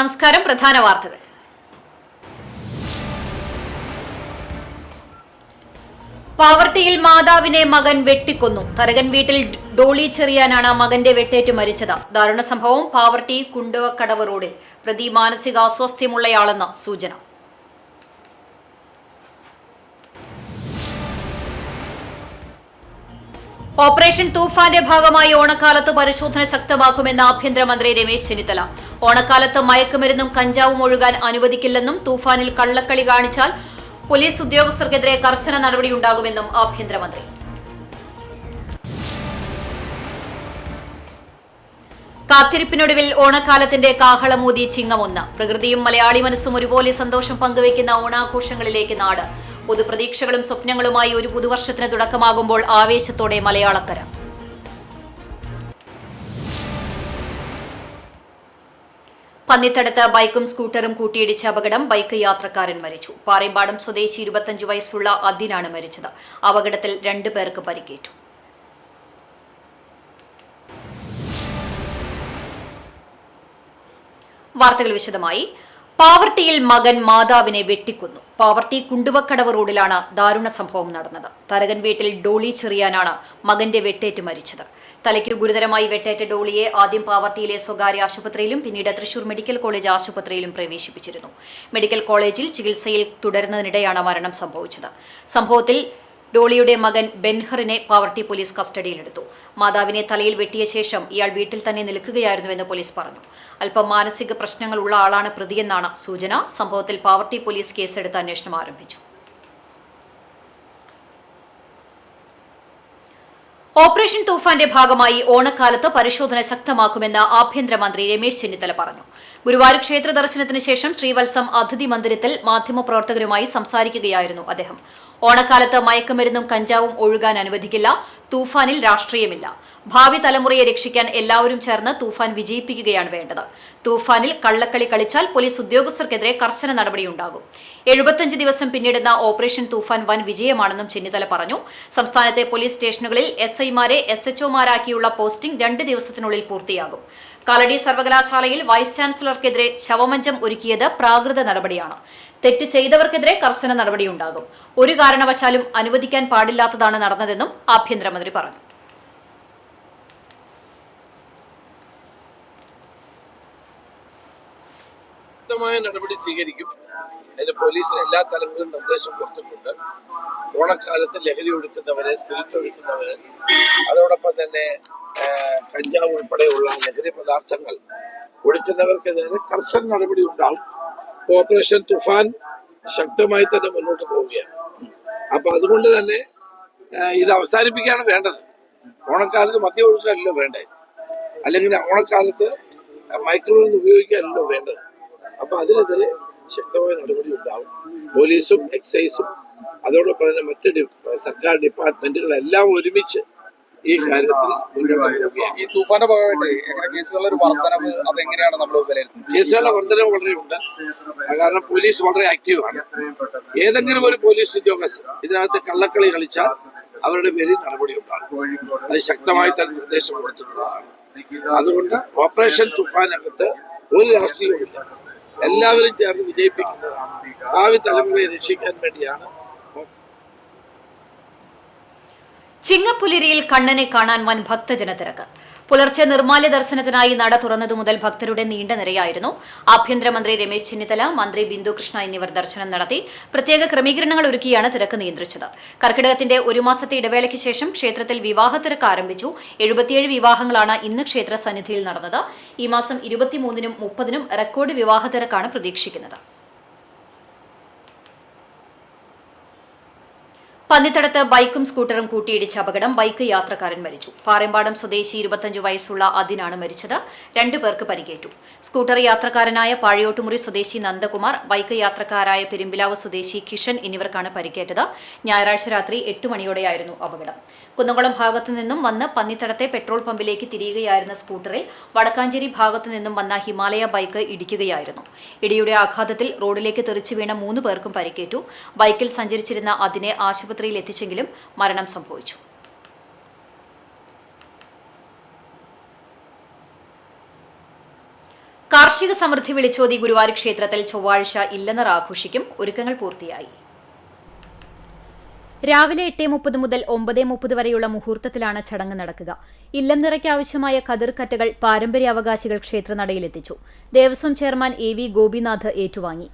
നമസ്കാരം. പ്രധാന വാർത്തകൾ. പാവർട്ടിയിൽ മാതാവിനെ മകൻ വെട്ടിക്കൊന്നു. തരകൻ വീട്ടിൽ ഡോളി ചെറിയാനാണ് മകന്റെ വെട്ടേറ്റ് മരിച്ചത്. ദാരുണ സംഭവം പാവർട്ടി കുണ്ടുവക്കടവ് റോഡിൽ. പ്രതി മാനസികാസ്വാസ്ഥ്യമുള്ളയാളെന്ന് സൂചന. ഓപ്പറേഷൻ തൂഫാന്റെ ഭാഗമായി ഓണക്കാലത്ത് പരിശോധന ശക്തമാക്കുമെന്ന് ആഭ്യന്തരമന്ത്രി രമേശ് ചെന്നിത്തല. ഓണക്കാലത്ത് മയക്കുമരുന്നും കഞ്ചാവും ഒഴുകാൻ അനുവദിക്കില്ലെന്നും തൂഫാനിൽ കള്ളക്കളി കാണിച്ചാൽ പോലീസ് ഉദ്യോഗസ്ഥർക്കെതിരെ കർശന നടപടിയുണ്ടാകുമെന്നും ആഭ്യന്തരമന്ത്രി. കാത്തിരിപ്പിനൊടുവിൽ ഓണക്കാലത്തിന്റെ കാഹളമൂതി ചിങ്ങമൊന്ന്. പ്രകൃതിയും മലയാളി മനസ്സും ഒരുപോലെ സന്തോഷം പങ്കുവയ്ക്കുന്ന ഓണാഘോഷങ്ങളിലേക്ക് നാട്. പുതുപ്രതീക്ഷകളും സ്വപ്നങ്ങളുമായി ഒരു പുതുവർഷത്തിന് തുടക്കമാകുമ്പോൾ ആവേശത്തോടെ മലയാളക്കര. പന്നിത്തടത്ത് ബൈക്കും സ്കൂട്ടറും കൂട്ടിയിടിച്ച അപകടം. ബൈക്ക് യാത്രക്കാരൻ മരിച്ചു. പാറേമ്പാടം സ്വദേശി 25 വയസ്സുള്ള അദിനാണ് മരിച്ചത്. അപകടത്തിൽ 2 പേർക്ക് പരിക്കേറ്റു. വാർത്തകൾ വിശദമായി. പാവർട്ടിയിൽ മകൻ മാതാവിനെ വെട്ടിക്കൊന്നു. പാവർട്ടി കുണ്ടുവക്കടവ് റോഡിലാണ് ദാരുണ സംഭവം നടന്നത്. തരകൻ വീട്ടിൽ ഡോളി ചെറിയാനാണ് മകന്റെ വെട്ടേറ്റ് മരിച്ചത്. തലയ്ക്ക് ഗുരുതരമായി വെട്ടേറ്റ ഡോളിയെ ആദ്യം പാവർട്ടിയിലെ സ്വകാര്യ ആശുപത്രിയിലും പിന്നീട് തൃശൂർ മെഡിക്കൽ കോളേജ് ആശുപത്രിയിലും പ്രവേശിപ്പിച്ചിരുന്നു. മെഡിക്കൽ കോളേജിൽ ചികിത്സയിൽ തുടരുന്നതിനിടെയാണ് മരണം സംഭവിച്ചത്. സംഭവത്തിൽ ഡോളിയുടെ മകൻ ബെൻഹറിനെ പാവർട്ടി പോലീസ് കസ്റ്റഡിയിലെടുത്തു. മാതാവിനെ തലയിൽ വെട്ടിയ ശേഷം ഇയാൾ വീട്ടിൽ തന്നെ നിൽക്കുകയായിരുന്നുവെന്ന് പോലീസ് പറഞ്ഞു. അല്പം മാനസിക പ്രശ്നങ്ങളുള്ള ആളാണ് പ്രതിയെന്നാണ് സൂചന. സംഭവത്തിൽ പാവർട്ടി പോലീസ് കേസെടുത്ത് അന്വേഷണം ആരംഭിച്ചു. ഓപ്പറേഷൻ തൂഫാന്റെ ഭാഗമായി ഓണക്കാലത്ത് പരിശോധന ശക്തമാക്കുമെന്ന് ആഭ്യന്തരമന്ത്രി രമേശ് ചെന്നിത്തല പറഞ്ഞു. ഗുരുവായൂർ ക്ഷേത്ര ദർശനത്തിന് ശേഷം ശ്രീവത്സം അതിഥി മന്ദിരത്തിൽ മാധ്യമപ്രവർത്തകരുമായി സംസാരിക്കുകയായിരുന്നു അദ്ദേഹം. ഓണക്കാലത്ത് മയക്കുമരുന്നും കഞ്ചാവും ഒഴുകാൻ അനുവദിക്കില്ല. തൂഫാനിൽ രാഷ്ട്രീയമില്ല. ഭാവി തലമുറയെ രക്ഷിക്കാൻ എല്ലാവരും ചേർന്ന് തൂഫാൻ വിജയിപ്പിക്കുകയാണ് വേണ്ടത്. തൂഫാനിൽ കള്ളക്കളി കളിച്ചാൽ പോലീസ് ഉദ്യോഗസ്ഥർക്കെതിരെ കർശന നടപടിയുണ്ടാകും. 75 ദിവസം പിന്നിടുന്ന ഓപ്പറേഷൻ തൂഫാൻ വൻ വിജയമാണെന്നും ചെന്നിത്തല പറഞ്ഞു. സംസ്ഥാനത്തെ പോലീസ് സ്റ്റേഷനുകളിൽ SI-മാരെ SHO-മാരാക്കിയുള്ള പോസ്റ്റിംഗ് 2 ദിവസത്തിനുള്ളിൽ പൂർത്തിയാകും. കാലടി സർവകലാശാലയിൽ വൈസ് ചാൻസലർക്കെതിരെ ശവമഞ്ചം ഒരുക്കിയത് പ്രാകൃത നടപടിയാണ്. തെറ്റ് ചെയ്തവർക്കെതിരെ കർശന നടപടിയുണ്ടാകും. ഒരു കാരണവശാലും അനുവദിക്കാൻ പാടില്ലാത്തതാണ് നടന്നതെന്നും ആഭ്യന്തരമന്ത്രി പറഞ്ഞു. നടപടി സ്വീകരിക്കും. അതിന് പോലീസിന് എല്ലാ തലങ്ങളിലും നിർദ്ദേശം കൊടുത്തിട്ടുണ്ട്. ഓണക്കാലത്ത് ലഹരി ഒഴുക്കുന്നവരെ, സ്പിരിറ്റ് ഒഴുക്കുന്നവരെ, അതോടൊപ്പം തന്നെ കഞ്ചാവ് ഉൾപ്പെടെയുള്ള ലഹരി പദാർത്ഥങ്ങൾ ഒഴുക്കുന്നവർക്കെതിരെ കർശന നടപടി ഉണ്ടാകും. ഓപ്പറേഷൻ തുഫാൻ ശക്തമായി തന്നെ മുന്നോട്ട് പോവുകയാണ്. അപ്പൊ അതുകൊണ്ട് തന്നെ ഇത് അവസാനിപ്പിക്കുകയാണ് വേണ്ടത്. ഓണക്കാലത്ത് മദ്യം ഒഴുക്കാനല്ലോ വേണ്ടത്, അല്ലെങ്കിൽ ഓണക്കാലത്ത് മയക്കുമരുന്ന് ഉപയോഗിക്കാനല്ലോ വേണ്ടത്. അപ്പൊ അതിനെതിരെ ശക്തമായ നടപടി ഉണ്ടാവും. പോലീസും എക്സൈസും അതോടൊപ്പം തന്നെ മറ്റ് സർക്കാർ ഡിപ്പാർട്ട്മെന്റുകളെല്ലാം ഒരുമിച്ച് ഈ കാര്യത്തിൽ ഈ തൂഫാന്റെ ഭാഗമായിട്ട് കേസുകളുടെ വർധനവ് അതെങ്ങനെയാണ് നമ്മൾ വിലയിരുത്തുന്നത്? കേസുകളുടെ വർധനവ് വളരെ ഉണ്ട്. കാരണം പോലീസ് വളരെ ആക്റ്റീവാണ്. ഏതെങ്കിലും ഒരു പോലീസ് ഉദ്യോഗസ്ഥർ ഇതിനകത്ത് കള്ളക്കളി കളിച്ചാൽ അവരുടെ പേരിൽ നടപടി ഉണ്ടാകും. അത് ശക്തമായി തന്നെ നിർദ്ദേശം കൊടുത്തിട്ടുള്ളതാണ്. അതുകൊണ്ട് ഓപ്പറേഷൻ തുഫാനകത്ത് ഒരു രാഷ്ട്രീയവുമില്ല. എല്ലാവരും ചേർന്ന് വിജയിപ്പിക്കുന്നതാണ്. ഭാവി തലമുറയെ രക്ഷിക്കാൻ വേണ്ടിയാണ്. ചിങ്ങപ്പുലരിയിൽ കണ്ണനെ കാണാൻ വൻ ഭക്തജനത്തിരക്ക്. പുലർച്ചെ നിർമ്മാല്യ ദർശനത്തിനായി നട തുറന്നതു മുതൽ ഭക്തരുടെ നീണ്ട നിരയായിരുന്നു. ആഭ്യന്തരമന്ത്രി രമേശ് ചെന്നിത്തല, മന്ത്രി ബിന്ദു കൃഷ്ണ എന്നിവർ ദർശനം നടത്തി. പ്രത്യേക ക്രമീകരണങ്ങൾ ഒരുക്കിയാണ് തിരക്ക് നിയന്ത്രിച്ചത്. കർക്കിടകത്തിന്റെ 1 മാസത്തെ ഇടവേളയ്ക്ക് ശേഷം ക്ഷേത്രത്തിൽ വിവാഹ തിരക്ക് ആരംഭിച്ചു. 77 വിവാഹങ്ങളാണ് ഇന്ന് ക്ഷേത്ര സന്നിധിയിൽ നടന്നത്. ഈ മാസം 23-നും 30-നും റെക്കോർഡ് വിവാഹ തിരക്കാണ് പ്രതീക്ഷിക്കുന്നത്. പന്നിത്തടത്ത് ബൈക്കും സ്കൂട്ടറും കൂട്ടിയിടിച്ച അപകടം. ബൈക്ക് യാത്രക്കാരൻ മരിച്ചു. പാറേമ്പാടം സ്വദേശി 25 വയസ്സുള്ള അദിനാണ് മരിച്ചത്. 2 പേർക്ക് പരിക്കേറ്റു. സ്കൂട്ടർ യാത്രക്കാരനായ പാഴയോട്ടുമുറി സ്വദേശി നന്ദകുമാർ, ബൈക്ക് യാത്രക്കാരായ പെരുമ്പിലാവ് സ്വദേശി കിഷൻ എന്നിവർക്കാണ് പരിക്കേറ്റത്. ഞായറാഴ്ച രാത്രി 8 മണിയോടെയായിരുന്നു അപകടം. കുന്നംകുളം ഭാഗത്തു നിന്നും വന്ന് പന്നിത്തടത്തെ പെട്രോൾ പമ്പിലേക്ക് തിരിയുകയായിരുന്ന സ്കൂട്ടറിൽ വടക്കാഞ്ചേരി ഭാഗത്തു നിന്നും വന്ന ഹിമാലയ ബൈക്ക് ഇടിക്കുകയായിരുന്നു. ഇടിയുടെ ആഘാതത്തിൽ റോഡിലേക്ക് തെറിച്ചു വീണ 3 പേർക്കും പരിക്കേറ്റു. ബൈക്കിൽ സഞ്ചരിച്ചിരുന്ന അതിനെ ആശുപത്രിയിൽ എത്തിച്ചെങ്കിലും മരണം സംഭവിച്ചു. കാർഷിക സമൃദ്ധി വിളിച്ചോതി ഗുരുവായൂർ ക്ഷേത്രത്തിൽ ചൊവ്വാഴ്ച ഇല്ലനർ ആഘോഷിക്കും. ഒരുക്കങ്ങൾ പൂർത്തിയായി. രാവിലെ 8:30 മുതൽ 9:30 വരെയുള്ള മുഹൂർത്തത്തിലാണ് ചടങ്ങ് നടക്കുക. ഇല്ലം നിറയ്ക്കാവശ്യമായ കതിർക്കറ്റകൾ പാരമ്പര്യാവകാശികൾ ക്ഷേത്രനടയിലെത്തിച്ചു. ദേവസ്വം ചെയർമാൻ AV ഗോപിനാഥ് ഏറ്റുവാങ്ങി.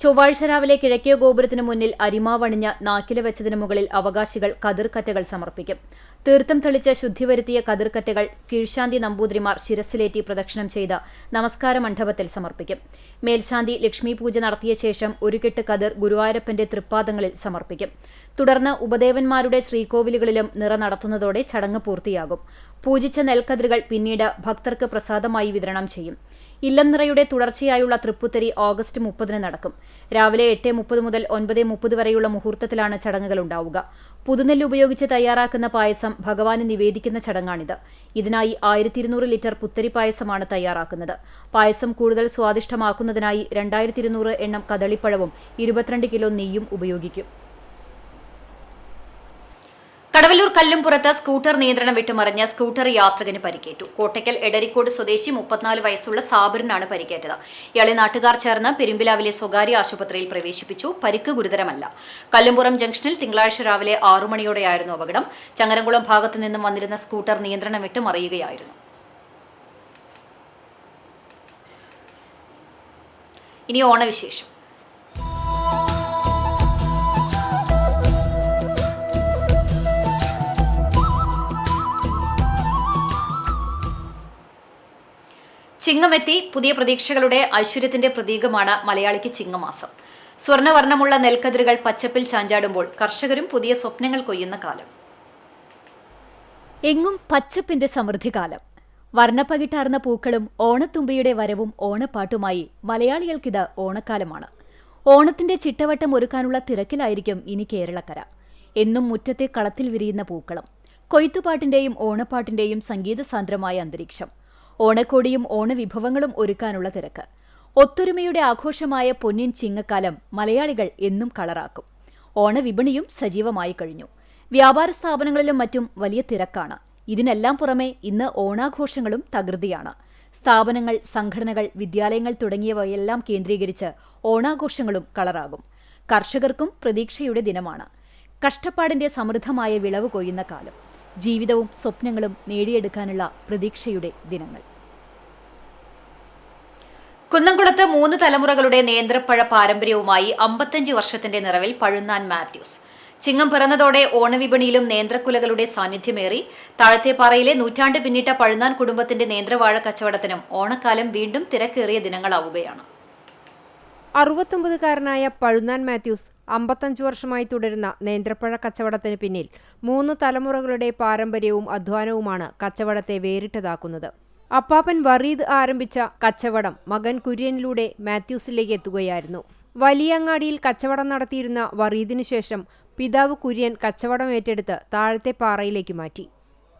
ചൊവ്വാഴ്ച രാവിലെ കിഴക്കേ ഗോപുരത്തിനു മുന്നിൽ അരിമാവണിഞ്ഞ് നാക്കില വെച്ചതിനു മുകളിൽ അവകാശികൾ കതിർക്കറ്റകൾ സമർപ്പിക്കും. തീർത്ഥം തെളിച്ച് ശുദ്ധി വരുത്തിയ കതിർക്കറ്റകൾ കീഴ്ശാന്തി നമ്പൂതിരിമാർ ശിരസിലേറ്റി പ്രദക്ഷിണം ചെയ്ത് നമസ്കാര മണ്ഡപത്തിൽ സമർപ്പിക്കും. മേൽശാന്തി ലക്ഷ്മി പൂജ നടത്തിയ ശേഷം ഒരു കെട്ട് കതിർ ഗുരുവായൂരപ്പന്റെ തൃപ്പാദങ്ങളിൽ സമർപ്പിക്കും. തുടർന്ന് ഉപദേവന്മാരുടെ ശ്രീകോവിലുകളിലും നിറ നടത്തുന്നതോടെ ചടങ്ങ് പൂർത്തിയാകും. പൂജിച്ച നെൽക്കതിരുകൾ പിന്നീട് ഭക്തർക്ക് പ്രസാദമായി വിതരണം ചെയ്യും. ഇല്ലം നിറയുടെ തുടർച്ചയായുള്ള തൃപ്പുത്തരി ഓഗസ്റ്റ് 30 നടക്കും. രാവിലെ 8:30 മുതൽ 9:30 വരെയുള്ള മുഹൂർത്തത്തിലാണ് ചടങ്ങുകൾ ഉണ്ടാവുക. പുതുനെല്ല് ഉപയോഗിച്ച് തയ്യാറാക്കുന്ന പായസം ഭഗവാന് നിവേദിക്കുന്ന ചടങ്ങാണിത്. ഇതിനായി 1200 ലിറ്റർ പുത്തരി പായസമാണ് തയ്യാറാക്കുന്നത്. പായസം കൂടുതൽ സ്വാദിഷ്ടമാക്കുന്നതിനായി 2200 എണ്ണം കദളിപ്പഴവും 22 കിലോ നെയ്യും ഉപയോഗിക്കും. കടവല്ലൂർ കല്ലുംപുറത്ത് സ്കൂട്ടർ നിയന്ത്രണം വിട്ടുമറിഞ്ഞ സ്കൂട്ടർ യാത്രികന് പരിക്കേറ്റു. കോട്ടയ്ക്കൽ എടരിക്കോട് സ്വദേശി 34 വയസ്സുള്ള സാബിറിനാണ് പരിക്കേറ്റത്. ഇയാളെ നാട്ടുകാർ ചേർന്ന് പെരുമ്പിലാവിലെ സ്വകാര്യ ആശുപത്രിയിൽ പ്രവേശിപ്പിച്ചു. പരിക്ക് ഗുരുതരമല്ല. കല്ലുംപുറം ജംഗ്ഷനിൽ തിങ്കളാഴ്ച രാവിലെ 6 മണിയോടെയായിരുന്നു അപകടം. ചങ്ങരംകുളം ഭാഗത്തു നിന്നും വന്നിരുന്ന സ്കൂട്ടർ നിയന്ത്രണം വിട്ട് മറിയുകയായിരുന്നു. ഇനി ഓണവിശേഷം. ചിങ്ങമെത്തി. പുതിയ പ്രതീക്ഷകളുടെ ഐശ്വര്യത്തിന്റെ പ്രതീകമാണ് മലയാളിക്ക് ചിങ്ങമാസം. സ്വർണ്ണവർണ്ണമുള്ള നെൽക്കതിരുകൾ പച്ചപ്പിൽ ചാഞ്ചാടുമ്പോൾ കർഷകരും പുതിയ സ്വപ്നങ്ങൾ കൊയ്യുന്ന കാലം. എങ്ങും പച്ചപ്പിന്റെ സമൃദ്ധികാലം. വർണ്ണപ്പകിട്ടാർന്ന പൂക്കളും ഓണത്തുമ്പിയുടെ വരവും ഓണപ്പാട്ടുമായി മലയാളികൾക്കിത് ഓണക്കാലമാണ്. ഓണത്തിന്റെ ചിട്ടവട്ടം ഒരുക്കാനുള്ള തിരക്കിലായിരിക്കും ഇനി കേരളക്കര. എന്നും മുറ്റത്തെ കളത്തിൽ വിരിയുന്ന പൂക്കളം, കൊയ്ത്തുപാട്ടിന്റെയും ഓണപ്പാട്ടിന്റെയും സംഗീതസാന്ദ്രമായ അന്തരീക്ഷം, ഓണക്കോടിയും ഓണവിഭവങ്ങളും ഒരുക്കാനുള്ള തിരക്ക്. ഒത്തൊരുമയുടെ ആഘോഷമായ പൊന്നിൻ ചിങ്ങക്കാലം മലയാളികൾ എന്നും കളറാക്കും. ഓണവിപണിയും സജീവമായി കഴിഞ്ഞു. വ്യാപാര സ്ഥാപനങ്ങളിലും മറ്റും വലിയ തിരക്കാണ്. ഇതിനെല്ലാം പുറമെ ഇന്ന് ഓണാഘോഷങ്ങളും തകൃതിയാണ്. സ്ഥാപനങ്ങൾ, സംഘടനകൾ, വിദ്യാലയങ്ങൾ തുടങ്ങിയവയെല്ലാം കേന്ദ്രീകരിച്ച് ഓണാഘോഷങ്ങളും കളറാകും. കർഷകർക്കും പ്രതീക്ഷയുടെ ദിനമാണ്. കഷ്ടപ്പാടിന്റെ സമൃദ്ധമായ വിളവ് കൊയ്യുന്ന കാലം. ജീവിതവും സ്വപ്നങ്ങളും നേടിയെടുക്കാനുള്ള പ്രതീക്ഷയുടെ ദിനങ്ങൾ. കുന്നംകുളത്ത് 3 തലമുറകളുടെ നേന്ത്രപ്പഴ പാരമ്പര്യവുമായി 55 വർഷത്തിന്റെ നിറവിൽ പഴുന്നാൻ മാത്യൂസ്. ചിങ്ങം പിറന്നതോടെ ഓണവിപണിയിലും നേന്ത്രക്കുലകളുടെ സാന്നിധ്യമേറി. താഴത്തേപ്പാറയിലെ നൂറ്റാണ്ട് പിന്നിട്ട പഴുന്നാൻ കുടുംബത്തിന്റെ നേന്ത്രവാഴ കച്ചവടത്തിനും ഓണക്കാലം വീണ്ടും തിരക്കേറിയ ദിനങ്ങളാവുകയാണ്. 69-കാരനായ പഴുന്നാൻ മാത്യൂസ് 55 വർഷമായി തുടരുന്ന നേന്ത്രപ്പഴ കച്ചവടത്തിന് പിന്നിൽ 3 തലമുറകളുടെ പാരമ്പര്യവും അധ്വാനവുമാണ് കച്ചവടത്തെ വേറിട്ടതാക്കുന്നത്. അപ്പാപ്പൻ വറീദ് ആരംഭിച്ച കച്ചവടം മകൻ കുര്യനിലൂടെ മാത്യൂസിലേക്ക് എത്തുകയായിരുന്നു. വലിയങ്ങാടിയിൽ കച്ചവടം നടത്തിയിരുന്ന വറീദിനു ശേഷം പിതാവ് കുര്യൻ കച്ചവടം ഏറ്റെടുത്ത് താഴത്തെ പാറയിലേക്ക് മാറ്റി.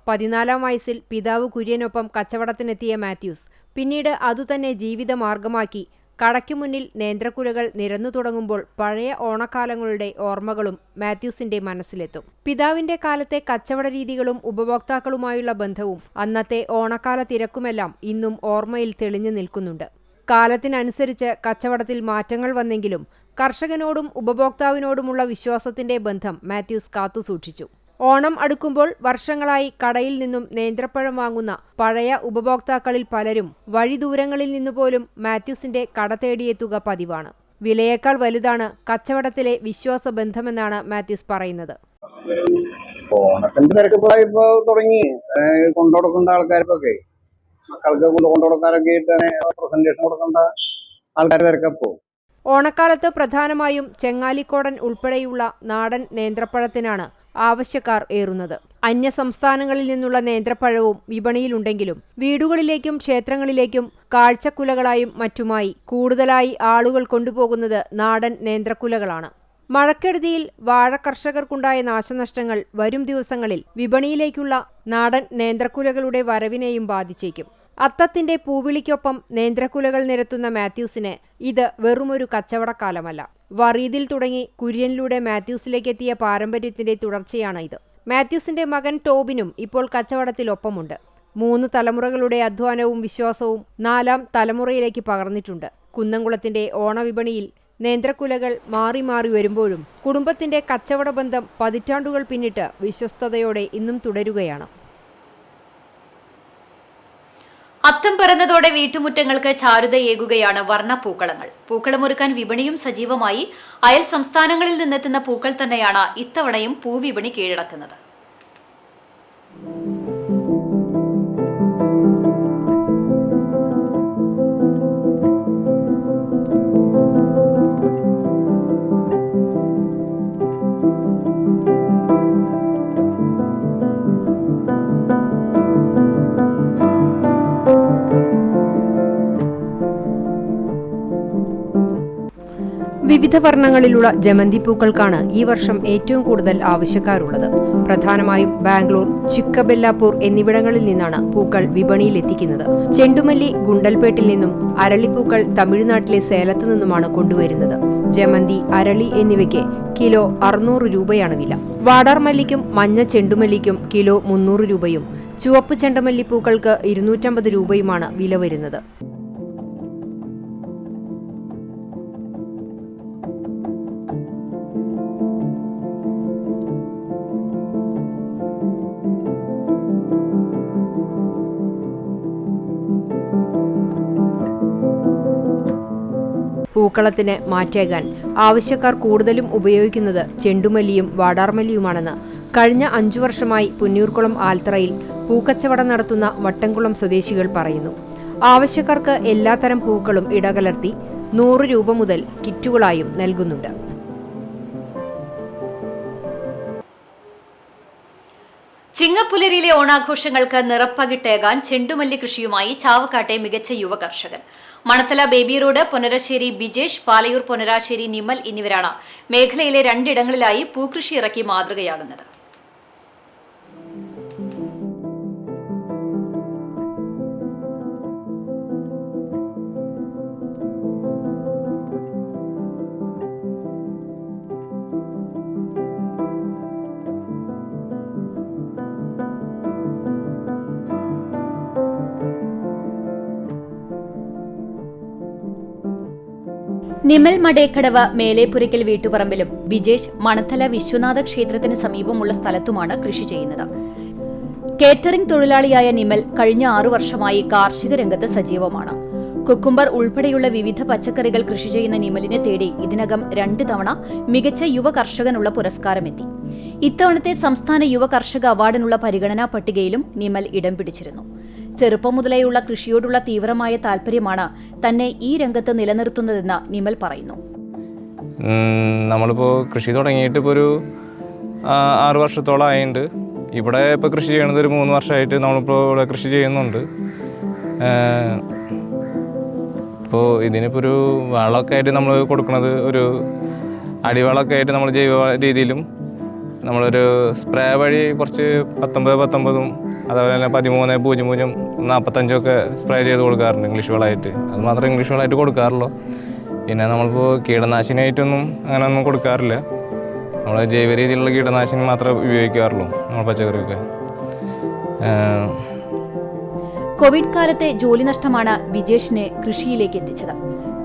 14-ാം വയസ്സിൽ പിതാവ് കുര്യനൊപ്പം കച്ചവടത്തിനെത്തിയ മാത്യൂസ് പിന്നീട് അതുതന്നെ ജീവിതമാർഗമാക്കി. കടയ്ക്കു മുന്നിൽ നേന്ത്രക്കുലകൾ നിരന്നു തുടങ്ങുമ്പോൾ പഴയ ഓണക്കാലങ്ങളുടെ ഓർമ്മകളും മാത്യൂസിന്റെ മനസ്സിലെത്തും. പിതാവിന്റെ കാലത്തെ കച്ചവട രീതികളും ഉപഭോക്താക്കളുമായുള്ള ബന്ധവും അന്നത്തെ ഓണക്കാല തിരക്കുമെല്ലാം ഇന്നും ഓർമ്മയിൽ തെളിഞ്ഞു നിൽക്കുന്നുണ്ട്. കാലത്തിനനുസരിച്ച് കച്ചവടത്തിൽ മാറ്റങ്ങൾ വന്നെങ്കിലും കർഷകനോടും ഉപഭോക്താവിനോടുമുള്ള വിശ്വാസത്തിന്റെ ബന്ധം മാത്യൂസ് കാത്തുസൂക്ഷിച്ചു. ഓണം അടുക്കുമ്പോൾ വർഷങ്ങളായി കടയിൽ നിന്നും നേന്ത്രപ്പഴം വാങ്ങുന്ന പഴയ ഉപഭോക്താക്കളിൽ പലരും വഴിദൂരങ്ങളിൽ നിന്നുപോലും മാത്യൂസിന്റെ കട തേടിയെത്തുക പതിവാണ്. വിലയേക്കാൾ വലുതാണ് കച്ചവടത്തിലെ വിശ്വാസ ബന്ധമെന്നാണ് മാത്യൂസ് പറയുന്നത്. ഓണത്തിന്റെ തിരക്ക് ഇപ്പൊ തുടങ്ങി. കൊണ്ടുകൊടുക്കേണ്ട ആൾക്കാർക്കൊക്കെ, മക്കൾക്ക് കൊണ്ടുകൊടുക്കാനൊക്കെ പ്രസന്റേഷൻ കൊടുക്കേണ്ട ആൾക്കാർ തിരക്കപ്പോ. ഓണക്കാലത്ത് പ്രധാനമായും ചെങ്ങാലിക്കോടൻ ഉൾപ്പെടെയുള്ള നാടൻ നേന്ത്രപ്പഴത്തിനാണ് ആവശ്യക്കാർ ഏറുന്നത്. അന്യ സംസ്ഥാനങ്ങളിൽ നിന്നുള്ള നേന്ത്രപ്പഴവും വിപണിയിലുണ്ടെങ്കിലും വീടുകളിലേക്കും ക്ഷേത്രങ്ങളിലേക്കും കാഴ്ചക്കുലകളായും മറ്റുമായി കൂടുതലായി ആളുകൾ കൊണ്ടുപോകുന്നത് നാടൻ നേന്ത്രക്കുലകളാണ്. മഴക്കെടുതിയിൽ വാഴ കർഷകർക്കുണ്ടായ നാശനഷ്ടങ്ങൾ വരും ദിവസങ്ങളിൽ വിപണിയിലേക്കുള്ള നാടൻ നേന്ത്രക്കുലകളുടെ വരവിനെയും ബാധിച്ചേക്കും. അത്തത്തിന്റെ പൂവിളിക്കൊപ്പം നേന്ത്രക്കുലകൾ നിരത്തുന്ന മാത്യൂസിന് ഇത് വെറുമൊരു കച്ചവടക്കാലമല്ല. വറീദിൽ തുടങ്ങി കുര്യനിലൂടെ മാത്യൂസിലേക്കെത്തിയ പാരമ്പര്യത്തിന്റെ തുടർച്ചയാണ് ഇത്. മാത്യൂസിന്റെ മകൻ ടോബിനും ഇപ്പോൾ കച്ചവടത്തിൽ ഒപ്പമുണ്ട്. 3 തലമുറകളുടെ അധ്വാനവും വിശ്വാസവും 4ാം തലമുറയിലേക്ക് പകർന്നിട്ടുണ്ട്. കുന്നംകുളത്തിന്റെ ഓണവിപണിയിൽ നേന്ത്രക്കുലകൾ മാറി മാറി വരുമ്പോഴും കുടുംബത്തിന്റെ കച്ചവട ബന്ധം പതിറ്റാണ്ടുകൾ പിന്നിട്ട് വിശ്വസ്തയോടെ ഇന്നും തുടരുകയാണ്. അത്തം പിറന്നതോടെ വീട്ടുമുറ്റങ്ങൾക്ക് ചാരുതയേകുകയാണ് വർണ്ണപ്പൂക്കളങ്ങൾ. പൂക്കളമൊരുക്കാൻ വിപണിയും സജീവമായി. അയൽ സംസ്ഥാനങ്ങളിൽ നിന്നെത്തുന്ന പൂക്കൾ തന്നെയാണ് ഇത്തവണയും പൂവിപണി കീഴടക്കുന്നത്. വിവിധ വർണ്ണങ്ങളിലുള്ള ജമന്തിപ്പൂക്കൾക്കാണ് ഈ വർഷം ഏറ്റവും കൂടുതൽ ആവശ്യക്കാരുള്ളത്. പ്രധാനമായും ബാംഗ്ലൂർ, ചിക്കബെല്ലാപൂർ എന്നിവിടങ്ങളിൽ നിന്നാണ് പൂക്കൾ വിപണിയിലെത്തിക്കുന്നത്. ചെണ്ടുമല്ലി ഗുണ്ടൽപേട്ടിൽ നിന്നും, അരളിപ്പൂക്കൾ തമിഴ്നാട്ടിലെ സേലത്തു നിന്നുമാണ് കൊണ്ടുവരുന്നത്. ജമന്തി, അരളി എന്നിവയ്ക്ക് കിലോ 600 രൂപയാണ് വില. വാടാർമല്ലിക്കും മഞ്ഞ ചെണ്ടുമല്ലിക്കും കിലോ 300 രൂപയും ചുവപ്പ് ചെണ്ടുമല്ലിപ്പൂക്കൾക്ക് 250 രൂപയുമാണ് വില വരുന്നത്. പൂക്കളത്തിന് മാറ്റേകാൻ ആവശ്യക്കാർ കൂടുതലും ഉപയോഗിക്കുന്നത് ചെണ്ടുമല്ലിയും വാടാർമല്ലിയുമാണെന്ന് കഴിഞ്ഞ 5 വർഷമായി പുന്നൂർക്കുളം ആൽത്തറയിൽ പൂക്കച്ചവടം നടത്തുന്ന വട്ടംകുളം സ്വദേശികൾ പറയുന്നു. ആവശ്യക്കാർക്ക് എല്ലാത്തരം പൂക്കളും ഇടകലർത്തി 100 രൂപ മുതൽ കിറ്റുകളായും നൽകുന്നുണ്ട്. ചിങ്ങപ്പുലരിയിലെ ഓണാഘോഷങ്ങൾക്ക് നിറപ്പകിട്ടേകാൻ ചെണ്ടുമല്ലി കൃഷിയുമായി ചാവക്കാട്ടെ മികച്ച യുവ കർഷകൻ. മണത്തല ബേബി റോഡ്, പൊന്നരാശ്ശേരി ബിജേഷ്, പാലയൂർ പൊന്നരാശ്ശേരി നിമൽ എന്നിവരാണ് മേഖലയിലെ 2 ഇടങ്ങളിലായി പൂക്കൃഷി ഇറക്കി മാതൃകയാകുന്നത്. നിമൽ മടേക്കടവ് മേലേപ്പുരയ്ക്കൽ വീട്ടുപറമ്പിലും ബിജേഷ് മണത്തല വിശ്വനാഥ ക്ഷേത്രത്തിന് സമീപമുള്ള സ്ഥലത്തുമാണ് കൃഷി ചെയ്യുന്നത്. കേറ്ററിംഗ് തൊഴിലാളിയായ നിമൽ കഴിഞ്ഞ 6 വർഷമായി കാർഷിക രംഗത്ത് സജീവമാണ്. കുക്കുംബർ ഉൾപ്പെടെയുള്ള വിവിധ പച്ചക്കറികൾ കൃഷി ചെയ്യുന്ന നിമലിനെ തേടി ഇതിനകം 2 തവണ മികച്ച യുവ കർഷകനുള്ള പുരസ്കാരമെത്തി. ഇത്തവണത്തെ സംസ്ഥാന യുവ കർഷക അവാർഡിനുള്ള പരിഗണനാ പട്ടികയിലും നിമൽ ഇടം പിടിച്ചിരുന്നു. ചെറുപ്പം മുതലേയുള്ള കൃഷിയോടുള്ള തീവ്രമായ താല്പര്യമാണ് തന്നെ ഈ രംഗത്ത് നിലനിർത്തുന്നതെന്ന് നിമൽ പറയുന്നു. നമ്മളിപ്പോൾ കൃഷി തുടങ്ങിയിട്ട് ഇപ്പോൾ ഒരു 6 വർഷത്തോളം ആയിട്ടുണ്ട്. ഇവിടെ ഇപ്പോൾ കൃഷി ചെയ്യണത് ഒരു 3 വർഷമായിട്ട് നമ്മളിപ്പോൾ ഇവിടെ കൃഷി ചെയ്യുന്നുണ്ട്. ഇപ്പോൾ ഇതിനിപ്പോൾ ഒരു വളമൊക്കെ ആയിട്ട് നമ്മൾ കൊടുക്കുന്നത് ഒരു അടിവളമൊക്കെ ആയിട്ട് നമ്മൾ ജൈവ രീതിയിലും നമ്മളൊരു സ്പ്രേ വഴി കുറച്ച് 19 അതുപോലെ തന്നെ 13-00-45 ഒക്കെ സ്പ്രേ ചെയ്ത് കൊടുക്കാറുണ്ട് ഇംഗ്ലീഷ് വളമായിട്ട്. അത് മാത്രമേ ഇംഗ്ലീഷ് വളമായിട്ട് കൊടുക്കാറുള്ളൂ. പിന്നെ നമ്മളിപ്പോൾ കീടനാശിനിയായിട്ടൊന്നും അങ്ങനെ ഒന്നും കൊടുക്കാറില്ല. നമ്മൾ ജൈവ രീതിയിലുള്ള കീടനാശിനി മാത്രമേ ഉപയോഗിക്കാറുള്ളൂ നമ്മൾ പച്ചക്കറിയൊക്കെ. കോവിഡ് കാലത്തെ ജോലി നഷ്ടമാണ് ബിജേഷിനെ കൃഷിയിലേക്ക് എത്തിച്ചത്.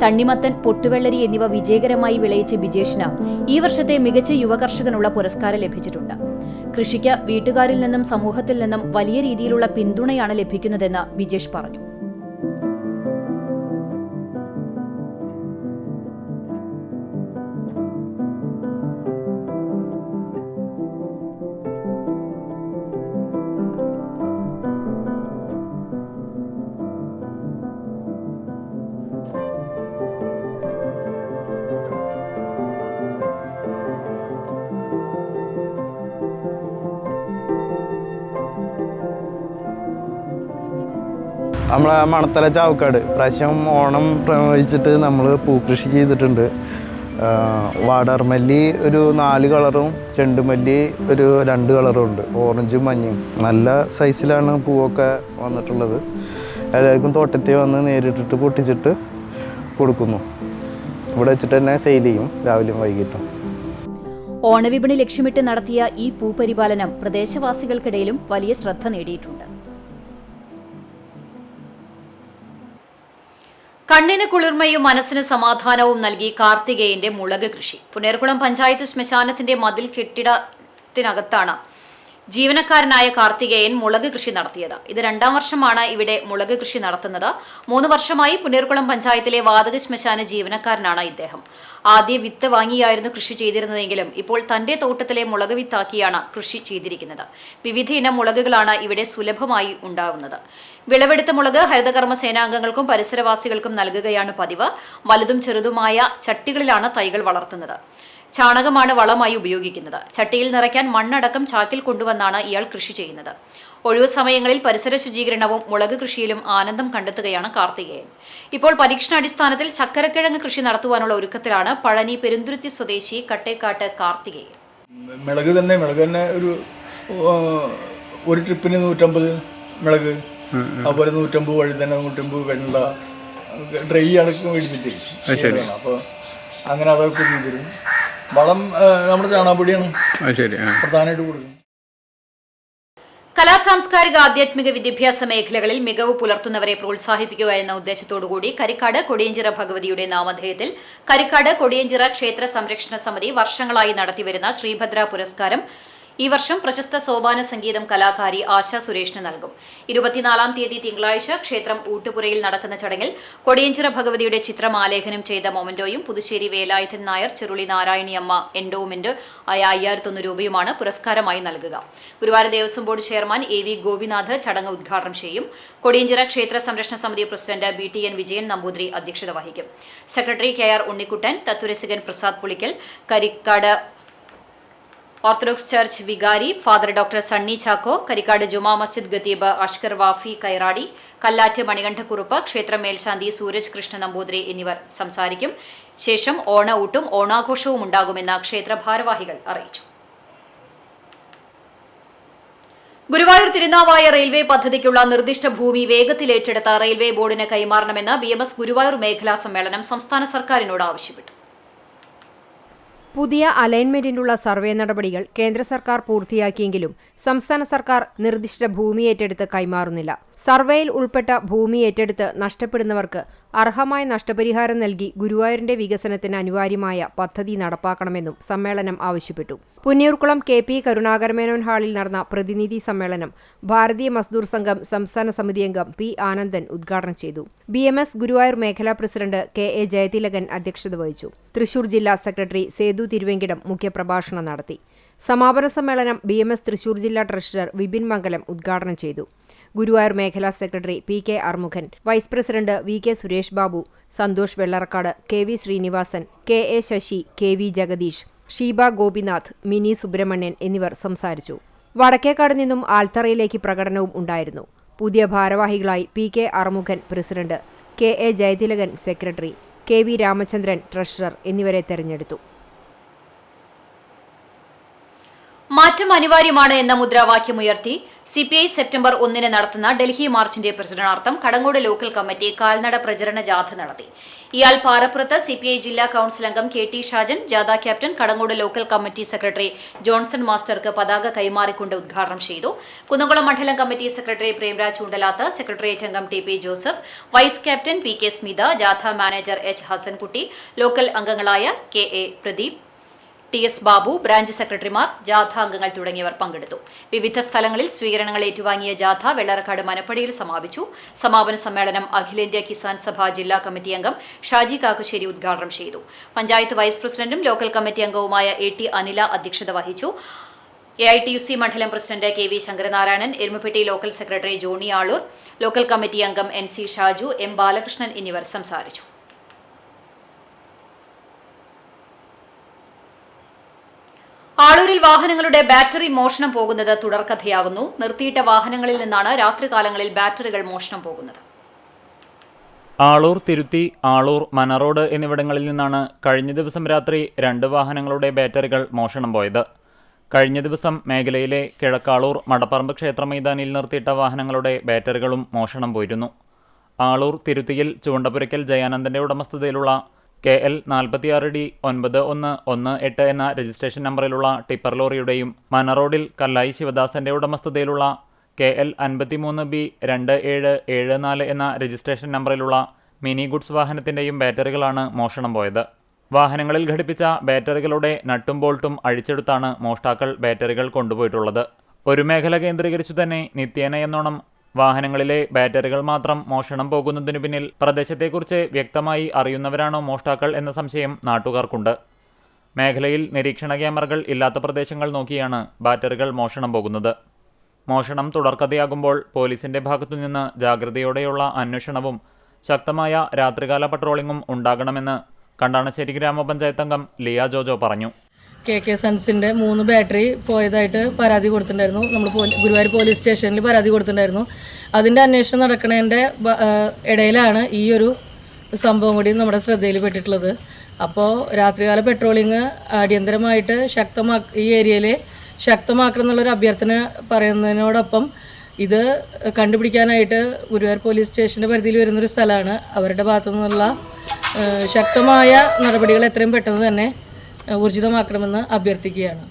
തണ്ണിമത്തൻ, പൊട്ടുവെള്ളരി എന്നിവ വിജയകരമായി വിളയിച്ച ബിജേഷിന് ഈ വർഷത്തെ മികച്ച യുവകർഷകനുള്ള പുരസ്കാരം ലഭിച്ചിട്ടുണ്ട്. കൃഷിക്ക് വീട്ടുകാരിൽ നിന്നും സമൂഹത്തിൽ നിന്നും വലിയ രീതിയിലുള്ള പിന്തുണയാണ് ലഭിക്കുന്നതെന്ന് ബിജേഷ് പറഞ്ഞു. നമ്മളെ മണത്തല ചാവക്കാട് പ്രാവശ്യം ഓണം പ്രമാണിച്ചിട്ട് നമ്മൾ പൂക്കൃഷി ചെയ്തിട്ടുണ്ട്. വാടാർമല്ലി ഒരു 4 കളറും ചെണ്ടുമല്ലി ഒരു 2 കളറും ഉണ്ട്, ഓറഞ്ചും മഞ്ഞയും. നല്ല സൈസിലാണ് പൂവൊക്കെ വന്നിട്ടുള്ളത്. എല്ലാവർക്കും തോട്ടത്തിൽ വന്ന് നേരിട്ടിട്ട് പൊട്ടിച്ചിട്ട് കൊടുക്കുന്നു. ഇവിടെ വെച്ചിട്ട് തന്നെ സെയിൽ ചെയ്യും രാവിലെയും വൈകിട്ടും. ഓണവിപണി ലക്ഷ്യമിട്ട് നടത്തിയ ഈ പൂപരിപാലനം പ്രദേശവാസികൾക്കിടയിലും വലിയ ശ്രദ്ധ നേടിയിട്ടുണ്ട്. കണ്ണിന് കുളിർമയും മനസ്സിന് സമാധാനവും നൽകി കാർത്തികേയന്റെ മുളക് കൃഷി. പുന്നേർകുളം പഞ്ചായത്ത് ശ്മശാനത്തിന്റെ മതിൽ കെട്ടിടത്തിനകത്താണ് ജീവനക്കാരനായ കാർത്തികേയൻ മുളക് കൃഷി നടത്തിയത്. ഇത് 2ാം വർഷമാണ് ഇവിടെ മുളക് കൃഷി നടത്തുന്നത്. 3 വർഷമായി പുന്നേർകുളം പഞ്ചായത്തിലെ വാതക ശ്മശാന ജീവനക്കാരനാണ് ഇദ്ദേഹം. ആദ്യം വിത്ത് വാങ്ങിയായിരുന്നു കൃഷി ചെയ്തിരുന്നതെങ്കിലും ഇപ്പോൾ തന്റെ തോട്ടത്തിലെ മുളക് വിത്താക്കിയാണ് കൃഷി ചെയ്തിരിക്കുന്നത്. വിവിധ ഇനം മുളകുകളാണ് ഇവിടെ സുലഭമായി ഉണ്ടാവുന്നത്. വിളവെടുത്ത മുളക് ഹരിതകർമ്മ സേനാംഗങ്ങൾക്കും പരിസരവാസികൾക്കും നൽകുകയാണ് പതിവ്. വലുതും ചെറുതുമായ ചട്ടികളിലാണ് തൈകൾ വളർത്തുന്നത്. ചാണകമാണ് വളമായി ഉപയോഗിക്കുന്നത്. ചട്ടിയിൽ നിറയ്ക്കാൻ മണ്ണടക്കം ചാക്കിൽ കൊണ്ടുവന്നാണ് ഇയാൾ കൃഷി ചെയ്യുന്നത്. ഒഴിവു സമയങ്ങളിൽ പരിസര ശുചീകരണവും മുളക് കൃഷിയിലും ആനന്ദം കണ്ടെത്തുകയാണ് കാർത്തികേയൻ. ഇപ്പോൾ പരീക്ഷണാടിസ്ഥാനത്തിൽ ചക്കരക്കിഴങ്ങ് കൃഷി നടത്തുവാനുള്ള ഒരുക്കത്തിലാണ് പഴനി പെരുന്തുരുത്തി സ്വദേശി കട്ടേക്കാട്ട് കാർത്തികേയൻ. മിളക് തന്നെ ഒരു ട്രിപ്പിന് 150 മിളക്, അതുപോലെ 150 വഴുതന, 150 വെണ്ട, ഡ്രൈ അടക്കം മേടിച്ചിട്ട് അപ്പോൾ അങ്ങനെ അതൊക്കെ ചെയ്തിരുന്നു. വളം നമ്മുടെ ചാണകപ്പൊടിയാണ് പ്രധാനമായിട്ട് കൊടുക്കുന്നത്. കലാസാംസ്കാരിക ആധ്യാത്മിക വിദ്യാഭ്യാസ മേഖലകളിൽ മികവ് പുലർത്തുന്നവരെ പ്രോത്സാഹിപ്പിക്കുക എന്ന ഉദ്ദേശത്തോടുകൂടി കരിക്കാട് കൊടിയഞ്ചിറ ഭഗവതിയുടെ നാമധേയത്തിൽ കരിക്കാട് കൊടിയഞ്ചിറ ക്ഷേത്ര സംരക്ഷണ സമിതി വർഷങ്ങളായി നടത്തിവരുന്ന ശ്രീഭദ്ര പുരസ്കാരം ഈ വർഷം പ്രശസ്ത സോപാന സംഗീതം കലാകാരി ആശ സുരേഷിന് നൽകും. 24-ാം തീയതി തിങ്കളാഴ്ച ക്ഷേത്രം ഊട്ടുപുരയിൽ നടക്കുന്ന ചടങ്ങിൽ കൊടിയഞ്ചിറ ഭഗവതിയുടെ ചിത്രം ആലേഖനം ചെയ്ത മൊമന്റോയും പുതുശ്ശേരി വേലായുധൻ നായർ, ചെറുളി നാരായണിയമ്മ എൻഡോമെന്റ് ആയ 5001 രൂപയുമാണ് പുരസ്കാരമായി നൽകുക. Guruvayur Devaswom board chairman AV Gopinath ചടങ്ങ് ഉദ്ഘാടനം ചെയ്യും. കൊടിയഞ്ചിറ ക്ഷേത്ര സംരക്ഷണ സമിതി പ്രസിഡന്റ് BTN വിജയൻ നമ്പൂതിരി അധ്യക്ഷത വഹിക്കും. സെക്രട്ടറി KR ഉണ്ണിക്കുട്ടൻ, തത്തുരസികൻ പ്രസാദ് പുളിക്കൽ, കരിക്കാട് ഓർത്തഡോക്സ് ചർച്ച് വികാരി ഫാദർ ഡോക്ടർ സണ്ണി ചാക്കോ, കരിക്കാട് ജുമാ മസ്ജിദ് ഖത്തീബ് അഷ്കർ വാഫി കൈറാടി, കല്ലാറ്റ് മണികണ്ഠക്കുറുപ്പ്, ക്ഷേത്രം മേൽശാന്തി സൂരജ് കൃഷ്ണ നമ്പൂതിരി എന്നിവർ സംസാരിക്കും. ശേഷം ഓണ ഊട്ടും ഓണാഘോഷവും ഉണ്ടാകുമെന്ന് ക്ഷേത്ര ഭാരവാഹികൾ അറിയിച്ചു. ഗുരുവായൂർ തിരുനാവായ റെയിൽവേ പദ്ധതിക്കുള്ള നിർദ്ദിഷ്ട ഭൂമി വേഗത്തിൽ ഏറ്റെടുത്ത റെയിൽവേ ബോർഡിന് കൈമാറണമെന്ന് BMS ഗുരുവായൂർ മേഖലാ സമ്മേളനം സംസ്ഥാന സർക്കാരിനോട് ആവശ്യപ്പെട്ടു. പുതിയ അലൈൻമെന്റിനുള്ള സർവേ നടപടികൾ കേന്ദ്ര സർക്കാർ പൂർത്തിയാക്കിയെങ്കിലും സംസ്ഥാന സർക്കാർ നിർദ്ദിഷ്ട ഭൂമി ഏറ്റെടുത്ത് കൈമാറുന്നില്ല. സർവേയിൽ ഉൾപ്പെട്ട ഭൂമി ഏറ്റെടുത്ത് നഷ്ടപ്പെടുന്നവർക്ക് അർഹമായ നഷ്ടപരിഹാരം നൽകി ഗുരുവായൂരിന്റെ വികസനത്തിന് അനിവാര്യമായ പദ്ധതി നടപ്പാക്കണമെന്നും സമ്മേളനം ആവശ്യപ്പെട്ടു. പുന്നയൂർക്കുളം KP കരുണാകരമേനോൻ ഹാളിൽ നടന്ന പ്രതിനിധി സമ്മേളനം ഭാരതീയ മസ്ദൂർ സംഘം സംസ്ഥാന സമിതി അംഗം P ആനന്ദൻ ഉദ്ഘാടനം ചെയ്തു. BMS ഗുരുവായൂർ മേഖലാ പ്രസിഡന്റ് KA ജയതിലകൻ അധ്യക്ഷത വഹിച്ചു. തൃശൂർ ജില്ലാ സെക്രട്ടറി സേതു തിരുവെങ്കിടം മുഖ്യപ്രഭാഷണം നടത്തി. സമാപന സമ്മേളനം BMS തൃശൂർ ജില്ലാ ട്രഷറർ വിപിൻ മംഗലം ഉദ്ഘാടനം ചെയ്തു. ഗുരുവായൂർ മേഖലാ secretary PK Armukhan, vice president VK Suresh Babu, Santhosh Vellarakkad, KV Srinivasan, KA Sasi, KV Jagadeesh, Sheeba Gopinath, Mini Subrahmanyan എന്നിവർ സംസാരിച്ചു. വടക്കേക്കാട് നിന്നും ആൽത്തറയിലേക്ക് പ്രകടനവും ഉണ്ടായിരുന്നു. പുതിയ ഭാരവാഹികളായി PK Armukhan president, KA Jayathilakan secretary, KV Ramachandran treasurer എന്നിവരെ തെരഞ്ഞെടുത്തു. മാറ്റം അനിവാര്യമാണ് എന്ന മുദ്രാവാക്യമുയർത്തി CPI സെപ്റ്റംബർ 1 നടത്തുന്ന ഡൽഹി മാർച്ചിന്റെ പ്രചരണാർത്ഥം കടങ്ങോട് ലോക്കൽ കമ്മിറ്റി കാൽനട പ്രചരണ ജാഥ നടത്തി. ഇയാൾ പാറപ്പുറത്ത് CPI ജില്ലാ കൌൺസിൽ അംഗം KT ഷാജൻ, ജാഥ captain Kadangode local committee secretary Johnson മാസ്റ്റർക്ക് പതാക കൈമാറിക്കൊണ്ട് ഉദ്ഘാടനം ചെയ്തു. കുന്നംകുളം മണ്ഡലം committee secretary Premraj Choondalath, secretariat അംഗം TP Joseph, vice captain PK Smitha, ജാഥ മാനേജർ H ഹസൻകുട്ടി, ലോക്കൽ അംഗങ്ങളായ KA Pradeep, TS Babu, branch സെക്രട്ടറിമാർ, ജാഥ അംഗങ്ങൾ തുടങ്ങിയവർ പങ്കെടുത്തു. വിവിധ സ്ഥലങ്ങളിൽ സ്വീകരണങ്ങൾ ഏറ്റുവാങ്ങിയ ജാഥ വെള്ളറക്കാട് മനപ്പടിയിൽ സമാപിച്ചു. സമാപന സമ്മേളനം അഖിലേന്ത്യാ കിസാൻ സഭ ജില്ലാ കമ്മിറ്റി അംഗം ഷാജി കാക്കശ്ശേരി ഉദ്ഘാടനം ചെയ്തു. പഞ്ചായത്ത് വൈസ് പ്രസിഡന്റും ലോക്കൽ കമ്മിറ്റി അംഗവുമായ AT അനില അധ്യക്ഷത വഹിച്ചു. AITUC മണ്ഡലം president KV Sankaranarayanan, Erumapetty local secretary Johny Aloor, local committee അംഗം NC ഷാജു, M ബാലകൃഷ്ണൻ എന്നിവർ സംസാരിച്ചു. ആളൂരിൽ വാഹനങ്ങളുടെ ബാറ്ററി മോഷണം പോകുന്നത് തുടർക്കഥയാകുന്നു. നിർത്തിയിട്ട വാഹനങ്ങളിൽ നിന്നാണ് രാത്രികാലങ്ങളിൽ ബാറ്ററികൾ മോഷണം പോകുന്നത്. ആളൂർ, തിരുത്തി, ആളൂർ, മനറോഡ് എന്നിവിടങ്ങളിൽ നിന്നാണ് കഴിഞ്ഞ ദിവസം രാത്രി 2 വാഹനങ്ങളുടെ ബാറ്ററികൾ മോഷണം പോയത്. കഴിഞ്ഞ ദിവസം മേഖലയിലെ കിഴക്കാളൂർ മടപ്പറമ്പ് ക്ഷേത്ര മൈതാനിയിൽ നിർത്തിയിട്ട വാഹനങ്ങളുടെ ബാറ്ററികളും മോഷണം പോയിരുന്നു. ആളൂർ തിരുത്തിയിൽ ചൂണ്ടപ്പുരയ്ക്കൽ ജയാനന്ദന്റെ ഉടമസ്ഥതയിലുള്ള KL 46D 9118 എന്ന രജിസ്ട്രേഷൻ നമ്പറിലുള്ള ടിപ്പർ ലോറിയുടെയും മനറോഡിൽ കല്ലായി ശിവദാസന്റെ ഉടമസ്ഥതയിലുള്ള KL 53B 2774 എന്ന രജിസ്ട്രേഷൻ നമ്പറിലുള്ള മിനി ഗുഡ്സ് വാഹനത്തിന്റെയും ബാറ്ററികളാണ് മോഷണം പോയത്. വാഹനങ്ങളിൽ ഘടിപ്പിച്ച ബാറ്ററികളുടെ നട്ടും ബോൾട്ടും അഴിച്ചെടുത്താണ് മോഷ്ടാക്കൾ ബാറ്ററികൾ കൊണ്ടുപോയിട്ടുള്ളത്. ഒരു മേഖല കേന്ദ്രീകരിച്ചു തന്നെ നിത്യേന എന്നോണം വാഹനങ്ങളിലെ ബാറ്ററികൾ മാത്രം മോഷണം പോകുന്നതിനു പിന്നിൽ പ്രദേശത്തെക്കുറിച്ച് വ്യക്തമായി അറിയുന്നവരാണോ മോഷ്ടാക്കൾ എന്ന സംശയം നാട്ടുകാർക്കുണ്ട്. മേഖലയിൽ നിരീക്ഷണ ക്യാമറകൾ ഇല്ലാത്ത പ്രദേശങ്ങൾ നോക്കിയാണ് ബാറ്ററികൾ മോഷണം പോകുന്നത്. മോഷണം തുടർക്കഥയാകുമ്പോൾ പോലീസിന്റെ ഭാഗത്തുനിന്ന് ജാഗ്രതയോടെയുള്ള അന്വേഷണവും ശക്തമായ രാത്രികാല പട്രോളിംഗും ഉണ്ടാകണമെന്ന് കണ്ടാണശ്ശേരി ഗ്രാമപഞ്ചായത്ത് അംഗം ലിയ ജോജോ പറഞ്ഞു. KK സൺസിൻ്റെ 3 ബാറ്ററി പോയതായിട്ട് പരാതി കൊടുത്തിട്ടുണ്ടായിരുന്നു. നമ്മൾ ഗുരുവായൂർ പോലീസ് സ്റ്റേഷനിൽ പരാതി കൊടുത്തിട്ടുണ്ടായിരുന്നു. അതിൻ്റെ അന്വേഷണം നടക്കുന്നതിൻ്റെ ഇടയിലാണ് ഈ ഒരു സംഭവം കൂടി നമ്മുടെ ശ്രദ്ധയിൽ പെട്ടിട്ടുള്ളത്. അപ്പോൾ രാത്രികാല പെട്രോളിങ് അടിയന്തരമായിട്ട് ഈ ഏരിയയിൽ ശക്തമാക്കണം എന്നുള്ളൊരു അഭ്യർത്ഥന പറയുന്നതിനോടൊപ്പം ഇത് കണ്ടുപിടിക്കാനായിട്ട് ഗുരുവായൂർ പോലീസ് സ്റ്റേഷൻ്റെ പരിധിയിൽ വരുന്നൊരു സ്ഥലമാണ്. അവരുടെ ഭാഗത്തു നിന്നുള്ള ശക്തമായ നടപടികൾ എത്രയും പെട്ടെന്ന് തന്നെ ഊർജിതമാക്കണമെന്ന് അഭ്യർത്ഥിക്കുകയാണ്.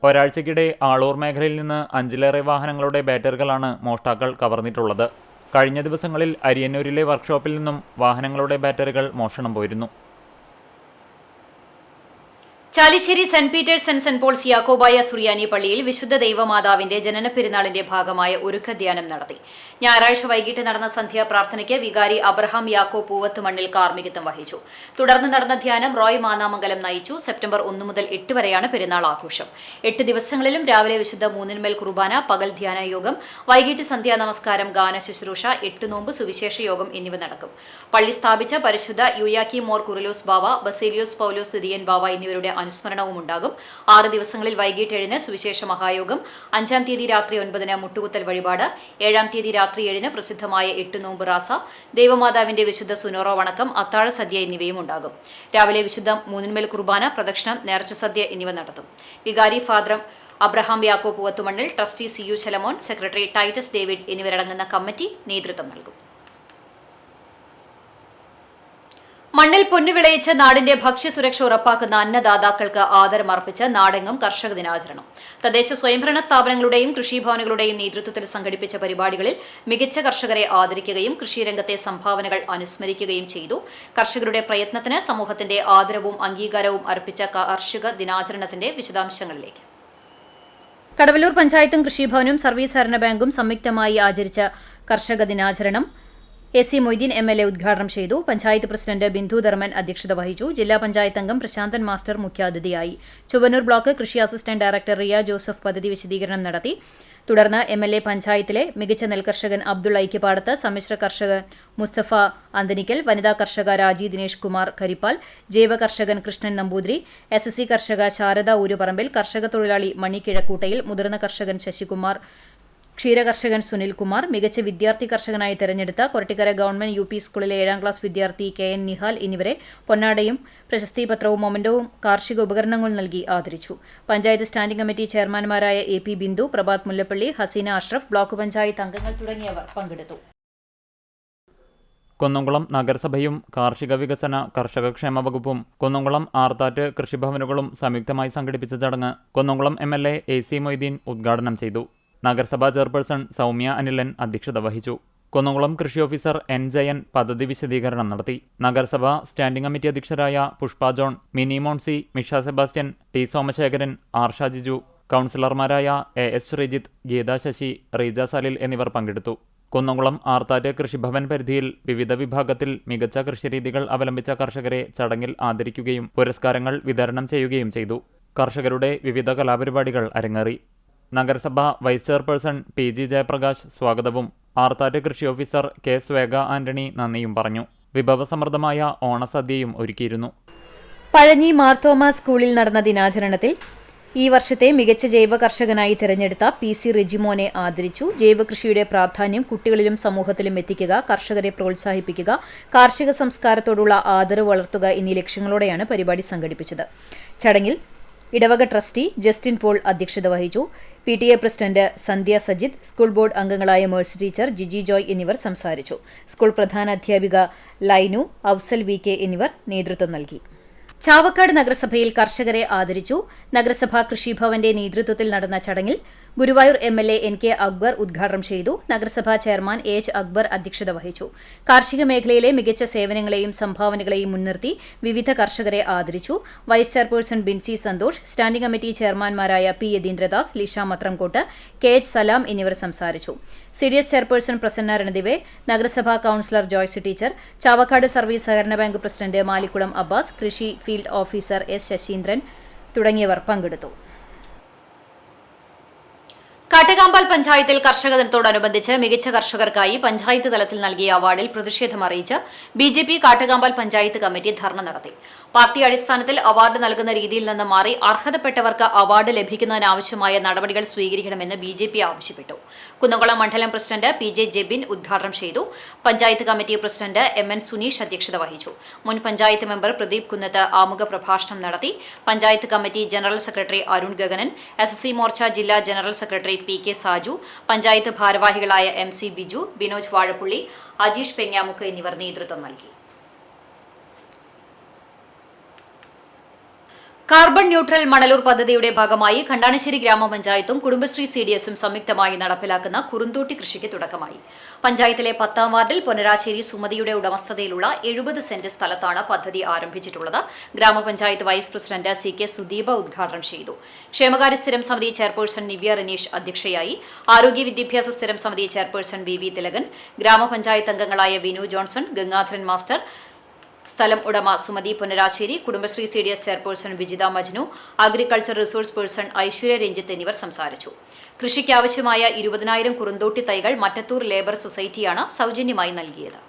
ഒരാഴ്ചക്കിടെ ആളൂർ മേഖലയിൽ നിന്ന് 5ലേറെ വാഹനങ്ങളുടെ ബാറ്ററികളാണ് മോഷ്ടാക്കൾ കവർന്നിട്ടുള്ളത്. കഴിഞ്ഞ ദിവസങ്ങളിൽ അരിയന്നൂരിലെ വർക്ക്ഷോപ്പിൽ നിന്നും വാഹനങ്ങളുടെ ബാറ്ററികൾ മോഷണം പോയിരുന്നു. Chalissery saint Peter's and saint Paul's യാക്കോബായ സുറിയാനി പള്ളിയിൽ വിശുദ്ധ ദൈവമാതാവിന്റെ ജനന പെരുന്നാളിന്റെ ഭാഗമായ ഒരുക്കധ്യാനം നടത്തി. ഞായറാഴ്ച വൈകിട്ട് നടന്ന സന്ധ്യാപ്രാർത്ഥനയ്ക്ക് വികാരി അബ്രഹാം യാക്കോ പൂവത്തുമണ്ണിൽ കാർമ്മികത്വം വഹിച്ചു. തുടർന്ന് നടന്ന ധ്യാനം റോയ് മാന്നാമംഗലം നയിച്ചു. സെപ്റ്റംബർ 1 മുതൽ 8 വരെയാണ് പെരുന്നാൾ ആഘോഷം. 8 ദിവസങ്ങളിലും രാവിലെ വിശുദ്ധ മൂന്നിന്മേൽ കുർബാന, പകൽ ധ്യാന യോഗം, വൈകിട്ട് സന്ധ്യാ നമസ്കാരം, ഗാന ശുശ്രൂഷ, 8 നോമ്പ്, സുവിശേഷ യോഗം എന്നിവ നടക്കും. പള്ളി സ്ഥാപിച്ച പരിശുദ്ധ യൂയാക്കി മോർ കുറിലോസ് ബാവ, ബസേലിയോസ് പൗലോസ് ദിദിയൻ ബാവ എന്നിവരുടെ അനുസ്മരണവും ഉണ്ടാകും. 6 ദിവസങ്ങളിൽ വൈകിട്ട് 7 സുവിശേഷ മഹായോഗം, 5-ാം തീയതി രാത്രി 9 മുട്ടുകുത്തൽ വഴിപാട്, 7-ാം തീയതി രാത്രി 7 പ്രസിദ്ധമായ 8 നോമ്പ് റാസ, ദൈവമാതാവിന്റെ വിശുദ്ധ സുനോറോ വണക്കം, അത്താഴ സദ്യ എന്നിവയും ഉണ്ടാകും. രാവിലെ വിശുദ്ധ മൂന്നിന്മേൽ കുർബാന, പ്രദക്ഷിണം, നേർച്ച സദ്യ എന്നിവ നടത്തും. വികാരി father Abraham Yakko Poovathumannil, trustee CU Shalamon, secretary Titus David എന്നിവരടങ്ങുന്ന കമ്മിറ്റി നേതൃത്വം നൽകും. മണ്ണിൽ പൊന്നുവിളയിച്ച് നാടിന്റെ ഭക്ഷ്യസുരക്ഷ ഉറപ്പാക്കുന്ന അന്നദാതാക്കൾക്ക് ആദരമർപ്പിച്ച് നാടെങ്ങും കർഷക ദിനാചരണം. തദ്ദേശ സ്വയംഭരണ സ്ഥാപനങ്ങളുടെയും കൃഷിഭവനുകളുടെയും നേതൃത്വത്തിൽ സംഘടിപ്പിച്ച പരിപാടികളിൽ മികച്ച കർഷകരെ ആദരിക്കുകയും കൃഷിരംഗത്തെ സംഭാവനകൾ അനുസ്മരിക്കുകയും ചെയ്തു. കർഷകരുടെ പ്രയത്നത്തിന് സമൂഹത്തിന്റെ ആദരവും അംഗീകാരവും അർപ്പിച്ച കാർഷിക ദിനാചരണത്തിന്റെ വിശദാംശങ്ങളിലേക്ക്. കടവല്ലൂർ പഞ്ചായത്തും കൃഷിഭവനും സർവീസ് സഹകരണ ബാങ്കും സംയുക്തമായി ആചരിച്ച കർഷക ദിനാചരണം AC മൊയ്തീൻ MLA ഉദ്ഘാടനം ചെയ്തു. പഞ്ചായത്ത് പ്രസിഡന്റ് ബിന്ദു ധർമ്മൻ അധ്യക്ഷത വഹിച്ചു. ജില്ലാ പഞ്ചായത്ത് അംഗം പ്രശാന്തൻ മാസ്റ്റർ മുഖ്യാതിഥിയായി. ചുവന്നൂർ ബ്ലോക്ക് കൃഷി അസിസ്റ്റന്റ് ഡയറക്ടർ റിയ ജോസഫ് പദ്ധതി വിശദീകരണം നടത്തി. തുടർന്ന് MLA പഞ്ചായത്തിലെ മികച്ച നെൽകർഷകൻ അബ്ദുൾ ഐക്യപാടത്ത്, സമ്മിശ്ര കർഷകൻ മുസ്തഫ അന്തനിക്കൽ, വനിതാ കർഷക രാജി ദിനേഷ് കുമാർ കരിപ്പാൽ, ജൈവ കർഷകൻ കൃഷ്ണൻ നമ്പൂതിരി, SSC കർഷക ശാരദ ഊരുപറമ്പിൽ, കർഷക തൊഴിലാളി മണി കിഴക്കൂട്ടയിൽ, മുതിർന്ന കർഷകൻ ശശികുമാർ, ക്ഷീരകർഷകൻ സുനിൽകുമാർ, മികച്ച വിദ്യാർത്ഥി കർഷകനായി തെരഞ്ഞെടുത്ത കൊരട്ടിക്കര ഗവൺമെന്റ് UP സ്കൂളിലെ 7ാം ക്ലാസ് വിദ്യാർത്ഥി KN നിഹാൽ എന്നിവരെ പൊന്നാടയും പ്രശസ്തിപത്രവും മൊമന്റവും കാർഷിക ഉപകരണങ്ങളും നൽകി ആദരിച്ചു. പഞ്ചായത്ത് സ്റ്റാൻഡിംഗ് കമ്മിറ്റി ചെയർമാൻമാരായ AP ബിന്ദു, പ്രഭാത് മുല്ലപ്പള്ളി, ഹസീന അഷ്റഫ്, ബ്ലോക്ക് പഞ്ചായത്ത് അംഗങ്ങൾ തുടങ്ങിയവർ പങ്കെടുത്തു. കുന്നംകുളം നഗരസഭയും കാർഷിക വികസന കർഷകക്ഷേമ വകുപ്പും കുന്നംകുളം ആർത്താറ്റ് കൃഷിഭവനുകളും സംയുക്തമായി സംഘടിപ്പിച്ച ചടങ്ങ് കുന്നംകുളം MLA AC മൊയ്തീൻ ഉദ്ഘാടനം ചെയ്തു. നഗരസഭാ ചെയർപേഴ്സൺ സൗമ്യ അനിലൻ അധ്യക്ഷത വഹിച്ചു. കുന്നംകുളം കൃഷി ഓഫീസർ N ജയൻ പദ്ധതി വിശദീകരണം നടത്തി. നഗരസഭാ സ്റ്റാൻഡിംഗ് കമ്മിറ്റി അധ്യക്ഷരായ Pushpa John, Mini Moncy, Misha Sebastian, T Somasekharan, R Shajiju, കൗൺസിലർമാരായ AS ശ്രീജിത്ത്, ഗീത ശശി, റീജ സലിൽ എന്നിവർ പങ്കെടുത്തു. കുന്നംകുളം ആർത്താറ്റ് കൃഷിഭവൻ പരിധിയിൽ വിവിധ വിഭാഗത്തിൽ മികച്ച കൃഷിരീതികൾ അവലംബിച്ച കർഷകരെ ചടങ്ങിൽ ആദരിക്കുകയും പുരസ്കാരങ്ങൾ വിതരണം ചെയ്യുകയും ചെയ്തു. കർഷകരുടെ വിവിധ കലാപരിപാടികൾ അരങ്ങേറി. നഗരസഭ വൈസ് ചെയർപേഴ്സൺ PG ജയപ്രകാശ് സ്വാഗതവും ആർത്താറ്റ് കൃഷി ഓഫീസർ K സ്വേഗ ആന്റണി നന്ദിയും പറഞ്ഞു. വിഭവസമൃദ്ധമായ ഓണസദ്യയും ഒരുക്കിയിരുന്നു. പഴഞ്ഞി മാർത്തോമ സ്കൂളിൽ നടന്ന ദിനാചരണത്തിൽ ഈ വർഷത്തെ മികച്ച ജൈവ കർഷകനായി തിരഞ്ഞെടുത്ത PC റെജിമോനെ ആദരിച്ചു. ജൈവകൃഷിയുടെ പ്രാധാന്യം കുട്ടികളിലും സമൂഹത്തിലും എത്തിക്കുക, കർഷകരെ പ്രോത്സാഹിപ്പിക്കുക, കാർഷിക സംസ്കാരത്തോടുള്ള ആദരവ് വളർത്തുക എന്നീ ലക്ഷ്യങ്ങളോടെയാണ് പരിപാടി സംഘടിപ്പിച്ചത്. ചടങ്ങിൽ ഇടവക ട്രസ്റ്റി ജസ്റ്റിൻ പോൾ അധ്യക്ഷത വഹിച്ചു. PTA പ്രസിഡന്റ് സന്ധ്യ സജിത്, സ്കൂൾ ബോർഡ് അംഗങ്ങളായ മേഴ്സി ടീച്ചർ, ജിജി ജോയ് എന്നിവർ സംസാരിച്ചു. സ്കൂൾ പ്രധാന അധ്യാപിക ലൈനു, അഫ്സൽ VK എന്നിവർ നേതൃത്വം നൽകി. ചാവക്കാട് നഗരസഭയിൽ കർഷകരെ ആദരിച്ചു. നഗരസഭാ കൃഷിഭവന്റെ നേതൃത്വത്തിൽ നടന്ന ചടങ്ങിൽ ഗുരുവായൂർ MLA NK അക്ബർ ഉദ്ഘാടനം ചെയ്തു. നഗരസഭാ ചെയർമാൻ AH അക്ബർ അധ്യക്ഷത വഹിച്ചു. കാർഷിക മേഖലയിലെ മികച്ച സേവനങ്ങളെയും സംഭാവനകളെയും മുൻനിർത്തി വിവിധ കർഷകരെ ആദരിച്ചു. Vice chairperson Binsy Santhosh, standing committee ചെയർമാൻമാരായ P. യതീന്ദ്രദാസ്, ലിഷ മത്രംകോട്ട്, KH സലാം എന്നിവർ സംസാരിച്ചു. CDS ചെയർപേഴ്സൺ പ്രസന്ന രണദിവെ, നഗരസഭാ councillor Joyce teacher, Chavakkad service സഹകരണ ബാങ്ക് പ്രസിഡന്റ് മാലിക്കുളം അബ്ബാസ്, കൃഷി ഫീൽഡ് ഓഫീസർ S. ശശീന്ദ്രൻ തുടങ്ങിയവർ പങ്കെടുത്തു. കാട്ടകാമ്പാൽ പഞ്ചായത്തിൽ കർഷക ദിനത്തോടനുബന്ധിച്ച് മികച്ച കർഷകർക്കായി പഞ്ചായത്ത് തലത്തിൽ നൽകിയ അവാർഡിൽ പ്രതിഷേധം അറിയിച്ച് BJP കാട്ടകാമ്പാൽ പഞ്ചായത്ത് കമ്മിറ്റി ധർണ നടത്തി. പാർട്ടി അടിസ്ഥാനത്തിൽ അവാർഡ് നൽകുന്ന രീതിയിൽ നിന്ന് മാറി അർഹതപ്പെട്ടവർക്ക് അവാർഡ് ലഭിക്കുന്നതിനാവശ്യമായ നടപടികൾ സ്വീകരിക്കണമെന്ന് BJP ആവശ്യപ്പെട്ടു. കുന്നംകുളം മണ്ഡലം പ്രസിഡന്റ് PJ ജെബിൻ ഉദ്ഘാടനം ചെയ്തു. Panchayat committee president MN Suneesh അധ്യക്ഷത വഹിച്ചു. മുൻ പഞ്ചായത്ത് മെമ്പർ പ്രദീപ് കുന്നത്ത് ആമുഖ പ്രഭാഷണം നടത്തി. Panchayat committee general secretary Arun Gaganan, SSC Morcha ജില്ലാ general secretary PK Saju, panchayat ഭാരവാഹികളായ MC ബിജു, ബിനോജ് വാഴപ്പുള്ളി, അജീഷ് പെങ്ങാമുക്ക് എന്നിവർ നേതൃത്വം നൽകി. കാർബൺ ന്യൂട്രൽ മണലൂർ പദ്ധതിയുടെ ഭാഗമായി കണ്ടാണശ്ശേരി ഗ്രാമപഞ്ചായത്തും കുടുംബശ്രീ CDSും സംയുക്തമായി നടപ്പിലാക്കുന്ന കുറുന്തോട്ടി കൃഷിക്ക് തുടക്കമായി. പഞ്ചായത്തിലെ 10ാം വാർഡിൽ പൊന്നരാശ്ശേരി സുമതിയുടെ ഉടമസ്ഥതയിലുള്ള 70 സെന്റ് സ്ഥലത്താണ് പദ്ധതി ആരംഭിച്ചിട്ടുള്ളത്. ഗ്രാമപഞ്ചായത്ത് വൈസ് പ്രസിഡന്റ് CK സുദീപ ഉദ്ഘാടനം ചെയ്തു. ക്ഷേമകാര്യ സ്ഥിരം സമിതി ചെയർപേഴ്സൺ നിവ്യ റനീഷ് അധ്യക്ഷയായി. ആരോഗ്യ വിദ്യാഭ്യാസ സ്ഥിരം സമിതി ചെയർപേഴ്സൺ VV തിലകൻ, ഗ്രാമപഞ്ചായത്ത് അംഗങ്ങളായ വിനു ജോൺസൺ, ഗംഗാധരൻ മാസ്റ്റർ, സ്ഥലം ഉടമ Sumathi Ponnarassery, Kudumbashree CDS chairperson Vijitha Majnu, agriculture resource person Aishwarya Ranjith എന്നിവർ സംസാരിച്ചു. കൃഷിക്കാവശ്യമായ 20,000 കുറുന്തോട്ടി തൈകൾ മറ്റത്തൂർ ലേബർ സൊസൈറ്റിയാണ് സൗജന്യമായി നൽകിയത്.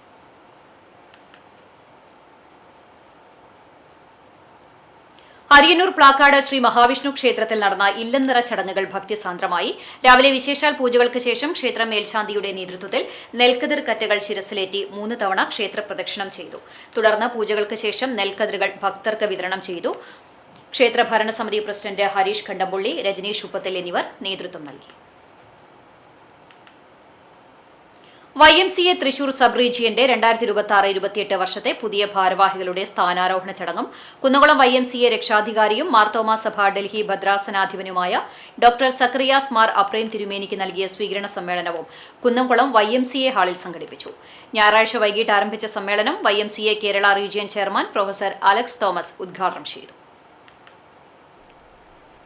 അരിയന്നൂർ പ്ലാക്കാട് ശ്രീ മഹാവിഷ്ണു ക്ഷേത്രത്തിൽ നടന്ന ഇല്ലംനിറ ചടങ്ങുകൾ ഭക്തിസാന്ദ്രമായി. രാവിലെ വിശേഷാൽ പൂജകൾക്ക് ശേഷം ക്ഷേത്ര മേൽശാന്തിയുടെ നേതൃത്വത്തിൽ നെൽക്കതിർ കറ്റകൾ ശിരസിലേറ്റി 3 തവണ ക്ഷേത്ര പ്രദക്ഷിണം ചെയ്തു. തുടർന്ന് പൂജകൾക്ക് ശേഷം നെൽക്കതിറുകൾ ഭക്തർക്ക് വിതരണം ചെയ്തു. ക്ഷേത്ര ഭരണസമിതി പ്രസിഡന്റ് ഹരീഷ് കണ്ടമ്പുള്ളി, രജനീഷ് ഉപ്പത്തിൽ എന്നിവർ നേതൃത്വം നൽകി. YMCA തൃശൂർ സബ് റീജിയന്റെ 2026-28 വർഷത്തെ പുതിയ ഭാരവാഹികളുടെ സ്ഥാനാരോഹണ ചടങ്ങും കുന്നംകുളം YMCA രക്ഷാധികാരിയും മാർത്തോമാ സഭ ഡൽഹി ഭദ്രാസനാധിപനുമായ ഡോക്ടർ സക്കറിയാസ് മാർ അപ്രേം തിരുമേനിക്ക് നൽകിയ സ്വീകരണ സമ്മേളനവും കുന്നംകുളം YMCA ഹാളിൽ സംഘടിപ്പിച്ചു. ഞായറാഴ്ച വൈകിട്ട് ആരംഭിച്ച സമ്മേളനം YMCA Kerala region chairman professor Alex Thomas ഉദ്ഘാടനം ചെയ്തു.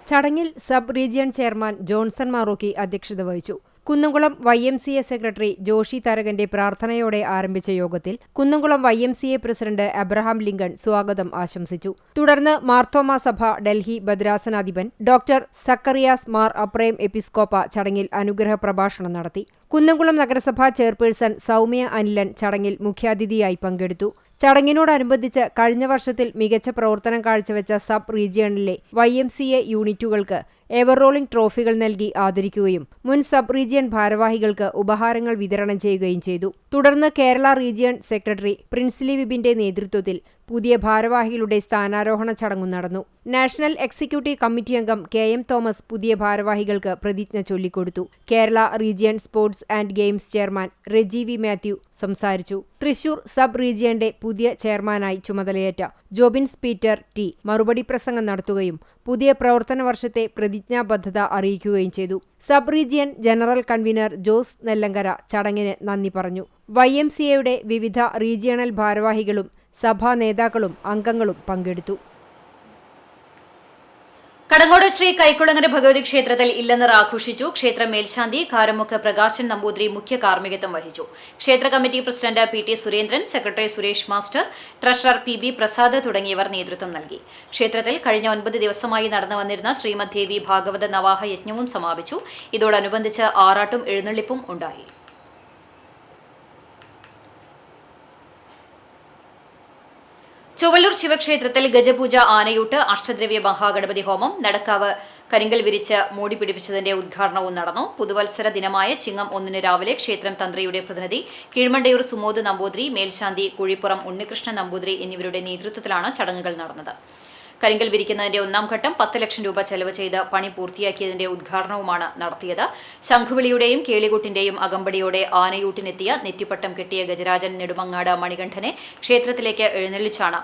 ചടങ്ങിൽ sub region chairman Johnson Marookki അധ്യക്ഷത വഹിച്ചു. കുന്നംകുളം YMCA സെക്രട്ടറി ജോഷി തരകന്റെ പ്രാർത്ഥനയോടെ ആരംഭിച്ച യോഗത്തിൽ Kunnamkulam YMCA president Abraham Lincoln സ്വാഗതം ആശംസിച്ചു. തുടർന്ന് മാർത്തോമാ സഭ ഡൽഹി ഭദ്രാസനാധിപൻ ഡോക്ടർ സക്കറിയാസ് മാർ അപ്രേം എപ്പിസ്കോപ്പ ചടങ്ങിൽ അനുഗ്രഹ പ്രഭാഷണം നടത്തി. കുന്നംകുളം നഗരസഭാ ചെയർപേഴ്സൺ സൗമ്യ അനിലൻ ചടങ്ങിൽ മുഖ്യാതിഥിയായി പങ്കെടുത്തു. ചടങ്ങിനോടനുബന്ധിച്ച് കഴിഞ്ഞ വർഷത്തിൽ മികച്ച പ്രവർത്തനം കാഴ്ചവെച്ച സബ് റീജിയണിലെ YMCA യൂണിറ്റുകൾക്ക് എവർ റോളിംഗ് ട്രോഫികൾ നൽകി ആദരിക്കുകയും മുൻ സബ് റീജിയൻ ഭാരവാഹികൾക്ക് ഉപഹാരങ്ങൾ വിതരണം ചെയ്യുകയും ചെയ്തു. തുടർന്ന് കേരള റീജിയൺ സെക്രട്ടറി പ്രിൻസ്ലി വിബിന്റെ നേതൃത്വത്തിൽ പുതിയ ഭാരവാഹികളുടെ സ്ഥാനാരോഹണ ചടങ്ങു നടന്നു. നാഷണൽ എക്സിക്യൂട്ടീവ് കമ്മിറ്റി അംഗം KM തോമസ് പുതിയ ഭാരവാഹികൾക്ക് പ്രതിജ്ഞ ചൊല്ലിക്കൊടുത്തു. Kerala region sports and games chairman Reji V Mathew സംസാരിച്ചു. തൃശൂർ സബ് റീജിയന്റെ പുതിയ ചെയർമാനായി ചുമതലയേറ്റ ജോബിൻസ് പീറ്റർ T മറുപടി പ്രസംഗം നടത്തുകയും പുതിയ പ്രവർത്തന വർഷത്തെ പ്രതിജ്ഞാബദ്ധത അറിയിക്കുകയും ചെയ്തു. Sub region general convener Jose Nellankara ചടങ്ങിന് നന്ദി പറഞ്ഞു. YMCAയുടെ വിവിധ റീജിയണൽ ഭാരവാഹികളും സഭാ നേതാക്കളും അംഗങ്ങളും പങ്കെടുത്തു. കടങ്ങോട് ശ്രീ കൈക്കുളങ്ങര ഭഗവതി ക്ഷേത്രത്തിൽ ഇല്ലനിറ ആഘോഷിച്ചു. ക്ഷേത്ര മേൽശാന്തി കാരമുക്ക് പ്രകാശൻ നമ്പൂതിരി മുഖ്യ കാർമ്മികത്വം വഹിച്ചു. ക്ഷേത്ര committee president PT Surendran, secretary Suresh master, treasurer PB Prasad തുടങ്ങിയവർ നേതൃത്വം നൽകി. ക്ഷേത്രത്തിൽ കഴിഞ്ഞ 9 ദിവസമായി നടന്നു വന്നിരുന്ന ശ്രീമദ് ദേവി ഭാഗവത നവാഹ യജ്ഞവും സമാപിച്ചു. ഇതോടനുബന്ധിച്ച് ആറാട്ടും എഴുന്നള്ളിപ്പും ഉണ്ടായി. ചൊവ്വല്ലൂർ ശിവക്ഷേത്രത്തിൽ ഗജപൂജ, ആനയൂട്ട്, അഷ്ടദ്രവ്യ മഹാഗണപതി ഹോമം, നടക്കാവ് കരിങ്കൽ വിരിച്ച് മൂടി പിടിപ്പിച്ചതിന്റെ ഉദ്ഘാടനവും നടന്നു. പുതുവത്സര ദിനമായ ചിങ്ങം 1 രാവിലെ ക്ഷേത്രം തന്ത്രിയുടെ പ്രതിനിധി കീഴ്മണ്ടയൂർ സുമോദ് നമ്പൂതിരി, മേൽശാന്തി കുഴിപ്പുറം ഉണ്ണികൃഷ്ണൻ നമ്പൂതിരി എന്നിവരുടെ നേതൃത്വത്തിലാണ് ചടങ്ങുകൾ നടന്നത്. കരിങ്കൽ വിരിക്കുന്നതിന്റെ 1ാം ഘട്ടം 10 ലക്ഷം രൂപ ചെലവ് ചെയ്ത് പണി പൂർത്തിയാക്കിയതിന്റെ ഉദ്ഘാടനവുമാണ് നടത്തിയത്. ശംഖുവിളിയുടെയും കേളികൂട്ടിന്റെയും അകമ്പടിയോടെ ആനയൂട്ടിനെത്തിയ നെറ്റിപ്പട്ടം കെട്ടിയ ഗജരാജൻ നെടുമങ്ങാട് മണികണ്ഠനെ ക്ഷേത്രത്തിലേക്ക് എഴുന്നള്ളിച്ചാണ്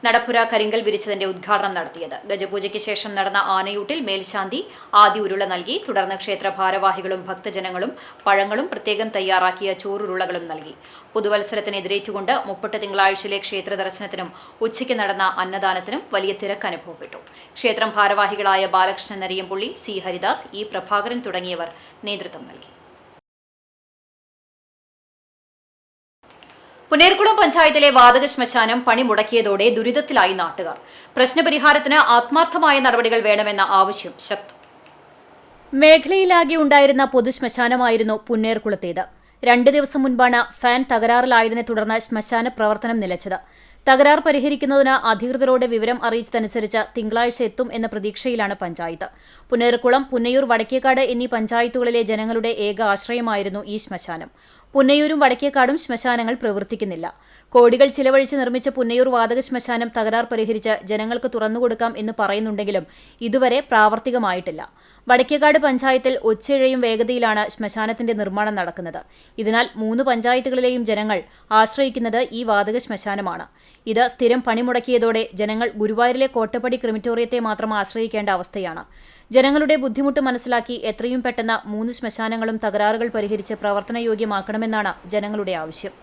നടപ്പുര കരിങ്കൽ വിരിച്ചതിന്റെ ഉദ്ഘാടനം നടത്തിയത്. ഗജപൂജയ്ക്ക് ശേഷം നടന്ന ആനയൂട്ടിൽ മേൽശാന്തി ആദ്യ ഉരുള നൽകി. തുടർന്ന് ക്ഷേത്ര ഭാരവാഹികളും ഭക്തജനങ്ങളും പഴങ്ങളും പ്രത്യേകം തയ്യാറാക്കിയ ചോറുരുളകളും നൽകി. പുതുവത്സരത്തിന് എതിരേറ്റുകൊണ്ട് മുപ്പട്ട് തിങ്കളാഴ്ചയിലെ ക്ഷേത്ര ദർശനത്തിനും ഉച്ചയ്ക്ക് നടന്ന അന്നദാനത്തിനും വലിയ തിരക്ക് അനുഭവപ്പെട്ടു. ക്ഷേത്രം ഭാരവാഹികളായ ബാലകൃഷ്ണൻ നരിയമ്പുള്ളി, സി ഹരിദാസ്, ഇ പ്രഭാകരൻ തുടങ്ങിയവർ നേതൃത്വം നൽകി. പുന്നേർകുളം പഞ്ചായത്തിലെ വാതക ശ്മശാനം പണി മുടക്കിയതോടെ ദുരിതത്തിലായി നാട്ടുകാർ. പ്രശ്നപരിഹാരത്തിന് ആത്മാർത്ഥമായ നടപടികൾ വേണമെന്ന ആവശ്യം ശക്തം. മേഖലയിലാകെ ഉണ്ടായിരുന്ന പൊതുശ്മശാനമായിരുന്നു പുന്നേർകുളത്തേത്. 2 ദിവസം മുൻപാണ് ഫാൻ തകരാറിലായതിനെ തുടർന്ന് ശ്മശാന പ്രവർത്തനം നിലച്ചത്. തകരാർ പരിഹരിക്കുന്നതിന് അധികൃതരോട് വിവരം അറിയിച്ചതനുസരിച്ച് തിങ്കളാഴ്ച എത്തും എന്ന പ്രതീക്ഷയിലാണ് പഞ്ചായത്ത്. പുന്നേർകുളം, പുന്നയൂർ, വടക്കേക്കാട് എന്നീ പഞ്ചായത്തുകളിലെ ജനങ്ങളുടെ ഏക ആശ്രയമായിരുന്നു ഈ ശ്മശാനം. പുന്നയൂരും വടക്കേക്കാടും ശ്മശാനങ്ങൾ പ്രവർത്തിക്കുന്നില്ല. കോടികൾ ചിലവഴിച്ച് നിർമ്മിച്ച പുന്നയൂർ വാതക ശ്മശാനം തകരാർ പരിഹരിച്ച് ജനങ്ങൾക്ക് തുറന്നുകൊടുക്കാം എന്ന് പറയുന്നുണ്ടെങ്കിലും ഇതുവരെ പ്രാവർത്തികമായിട്ടില്ല. വടക്കേക്കാട് പഞ്ചായത്തിൽ ഒച്ചിഴയും വേഗതയിലാണ് ശ്മശാനത്തിന്റെ നിർമ്മാണം നടക്കുന്നത്. ഇതിനാൽ 3 പഞ്ചായത്തുകളിലെയും ജനങ്ങൾ ആശ്രയിക്കുന്നത് ഈ വാതക ശ്മശാനമാണ്. ഇത് സ്ഥിരം പണിമുടക്കിയതോടെ ജനങ്ങൾ ഗുരുവായൂരിലെ കോട്ടപ്പടി ക്രിമിറ്റോറിയത്തെ മാത്രം ആശ്രയിക്കേണ്ട അവസ്ഥയാണ്. ജനങ്ങളുടെ ബുദ്ധിമുട്ട് മനസ്സിലാക്കി എത്രയും പെട്ടെന്ന് 3 ശ്മശാനങ്ങളും തകരാറുകൾ പരിഹരിച്ച് പ്രവർത്തനയോഗ്യമാക്കണമെന്നാണ് ജനങ്ങളുടെ ആവശ്യം.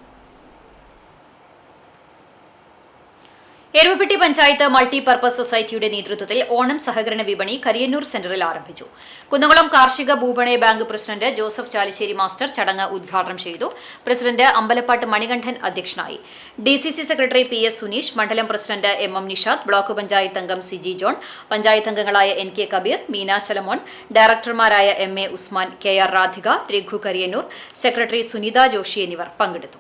എരുമപ്പെട്ടി പഞ്ചായത്ത് മൾട്ടിപർപ്പസ് സൊസൈറ്റിയുടെ നേതൃത്വത്തിൽ ഓണം സഹകരണ വിപണി കരിയന്നൂർ സെന്ററിൽ ആരംഭിച്ചു. കുന്നംകുളം കാർഷിക ഭൂപണയ bank president Joseph Chalissery master ചടങ്ങ് ഉദ്ഘാടനം ചെയ്തു. പ്രസിഡന്റ് അമ്പലപ്പാട്ട് മണികണ്ഠൻ അധ്യക്ഷനായി. DCC സെക്രട്ടറി PS സുനീഷ്, മണ്ഡലം president MM Nishad, block panchayat അംഗം സിജി ജോൺ, പഞ്ചായത്ത് അംഗങ്ങളായ NK കബീർ, മീന ശലമോൻ, ഡയറക്ടർമാരായ MA Usman, KR Radhika, Raghu Kariyannur, secretary Sunitha Joshy എന്നിവർ പങ്കെടുത്തു.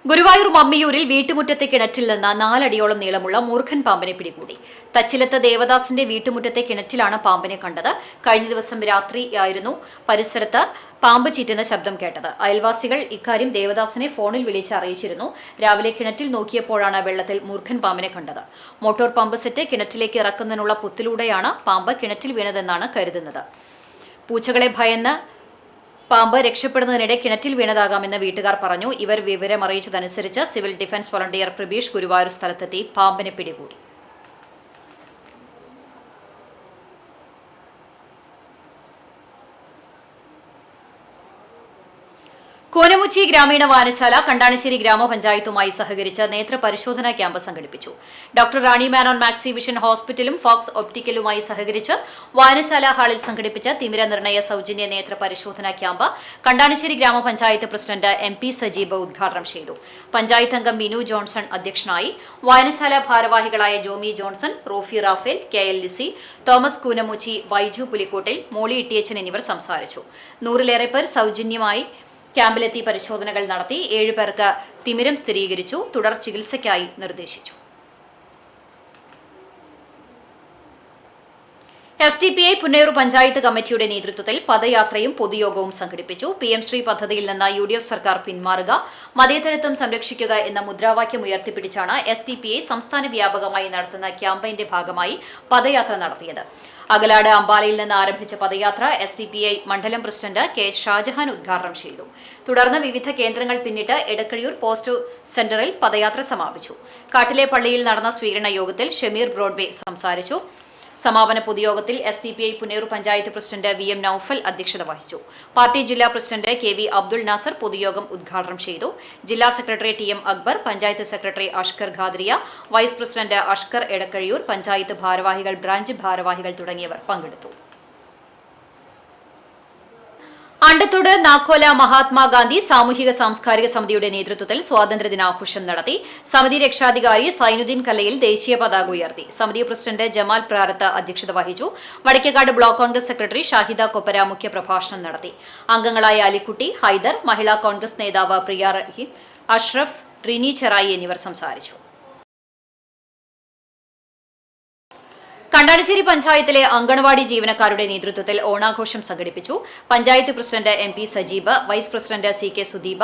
ഗുരുവായൂർ മമ്മിയൂരിൽ വീട്ടുമുറ്റത്തെ കിണറ്റിൽ നിന്ന് 4 അടിയോളം നീളമുള്ള മൂർഖൻ പാമ്പിനെ പിടികൂടി. തച്ചിലത്ത് ദേവദാസിന്റെ വീട്ടുമുറ്റത്തെ കിണറ്റിലാണ് പാമ്പിനെ കണ്ടത്. കഴിഞ്ഞ ദിവസം രാത്രിയായിരുന്നു പരിസരത്ത് പാമ്പ് ചീറ്റുന്ന ശബ്ദം കേട്ടത്. അയൽവാസികൾ ഇക്കാര്യം ദേവദാസിനെ ഫോണിൽ വിളിച്ച് അറിയിച്ചിരുന്നു. രാവിലെ കിണറ്റിൽ നോക്കിയപ്പോഴാണ് വെള്ളത്തിൽ മൂർഖൻ പാമ്പിനെ കണ്ടത്. മോട്ടോർ പമ്പ് സെറ്റ് കിണറ്റിലേക്ക് ഇറക്കുന്നതിനുള്ള പുത്തിലൂടെയാണ് പാമ്പ് കിണറ്റിൽ വീണതെന്നാണ് കരുതുന്നത്. പൂച്ചകളെ ഭയന്ന് പാമ്പ് രക്ഷപ്പെടുന്നതിനിടെ കിണറ്റിൽ വീണതാകാമെന്ന് വീട്ടുകാർ പറഞ്ഞു. ഇവർ വിവരമറിയിച്ചതനുസരിച്ച് civil defence volunteer Prabeesh Guruvayur സ്ഥലത്തെത്തി പാമ്പിനെ പിടികൂടി. കോനമുച്ചി ഗ്രാമീണ വായനശാല കണ്ടാണശ്ശേരി ഗ്രാമപഞ്ചായത്തുമായി സഹകരിച്ച് നേത്രപരിശോധനാ ക്യാമ്പ് സംഘടിപ്പിച്ചു. Doctor Rani Menon Maxi vision ഹോസ്പിറ്റലും ഫോക്സ് ഒപ്റ്റിക്കലുമായി സഹകരിച്ച് വായനശാല ഹാളിൽ സംഘടിപ്പിച്ച തിമിര നിർണയ സൗജന്യ നേത്രപരിശോധനാ ക്യാമ്പ് കണ്ടാണശ്ശേരി ഗ്രാമപഞ്ചായത്ത് പ്രസിഡന്റ് MP സജീബ് ഉദ്ഘാടനം ചെയ്തു. പഞ്ചായത്ത് അംഗം മിനു ജോൺസൺ അധ്യക്ഷനായി. വായനശാല ഭാരവാഹികളായ Jomi Johnson, Rofi Raphael, KL Lissy, Thomas Koonamuchi, Vaiju Pulikkottil, Molly Ittiyachan എന്നിവർ സംസാരിച്ചു. 100-ലേറെ പേർ സൗജന്യമായി ക്യാമ്പിലെത്തി പരിശോധനകൾ നടത്തി. 7 പേർക്ക് തിമിരം സ്ഥിരീകരിച്ചു. തുടർ ചികിത്സയ്ക്കായി നിർദ്ദേശിച്ചു. SDPI പുന്നയൂർ പഞ്ചായത്ത് കമ്മിറ്റിയുടെ നേതൃത്വത്തിൽ പദയാത്രയും പൊതുയോഗവും സംഘടിപ്പിച്ചു. PM ശ്രീ പദ്ധതിയിൽ നിന്ന് UDF സർക്കാർ പിന്മാറുക, മതേതരത്വം സംരക്ഷിക്കുക എന്ന മുദ്രാവാക്യം ഉയർത്തിപ്പിടിച്ചാണ് SDPI സംസ്ഥാന വ്യാപകമായി നടത്തുന്ന ക്യാമ്പയിന്റെ ഭാഗമായി പദയാത്ര നടത്തിയത്. അകലാട് അമ്പാലയിൽ നിന്ന് ആരംഭിച്ച പദയാത്ര SDPI മണ്ഡലം പ്രസിഡന്റ് K. ഷാജഹാൻ ഉദ്ഘാടനം ചെയ്തു. തുടർന്ന് വിവിധ കേന്ദ്രങ്ങൾ പിന്നിട്ട് എടക്കഴിയൂർ പോസ്റ്റ് സെന്ററിൽ പദയാത്ര സമാപിച്ചു. കാട്ടിലെ പള്ളിയിൽ നടന്ന സ്വീകരണ യോഗത്തിൽ ഷമീർ ബ്രോഡ്വേ സംസാരിച്ചു. സമാപന പൊതുയോഗത്തിൽ SDPI Punnayur panchayat president VM Noufal അധ്യക്ഷത വഹിച്ചു. പാർട്ടി ജില്ലാ പ്രസിഡന്റ് KV അബ്ദുൾ നാസർ പൊതുയോഗം ഉദ്ഘാടനം ചെയ്തു. ജില്ലാ secretary TM Akbar, panchayat secretary Ashkar Khadriya, vice president Ashkar Edakkazhiyur, panchayat ഭാരവാഹികൾ, ബ്രാഞ്ച് ഭാരവാഹികൾ തുടങ്ങിയവർ പങ്കെടുത്തു. അണ്ടത്തോട് നാക്കോല മഹാത്മാഗാന്ധി സാമൂഹിക സാംസ്കാരിക സമിതിയുടെ നേതൃത്വത്തിൽ സ്വാതന്ത്ര്യദിനാഘോഷം നടത്തി. സമിതി രക്ഷാധികാരി സൈനുദ്ദീൻ കല്ലയിൽ ദേശീയ പതാക ഉയർത്തി. സമിതി പ്രസിഡന്റ് ജമാൽ പ്രാരത്ത് അധ്യക്ഷത വഹിച്ചു. വടക്കേക്കാട് ബ്ലോക്ക് കോൺഗ്രസ് സെക്രട്ടറി ഷാഹിദ കൊപ്പര മുഖ്യപ്രഭാഷണം നടത്തി. അംഗങ്ങളായ അലിക്കുട്ടി, ഹൈദർ, മഹിളാ കോൺഗ്രസ് നേതാവ് പ്രിയ റഹീം, അഷ്റഫ്, റിനി ചെറായി എന്നിവർ സംസാരിച്ചു. കണ്ടാണശ്ശേരി പഞ്ചായത്തിലെ അങ്കണവാടി ജീവനക്കാരുടെ നേതൃത്വത്തിൽ ഓണാഘോഷം സംഘടിപ്പിച്ചു. Panchayat president MP Sajeeb, vice president CK Sudeepa,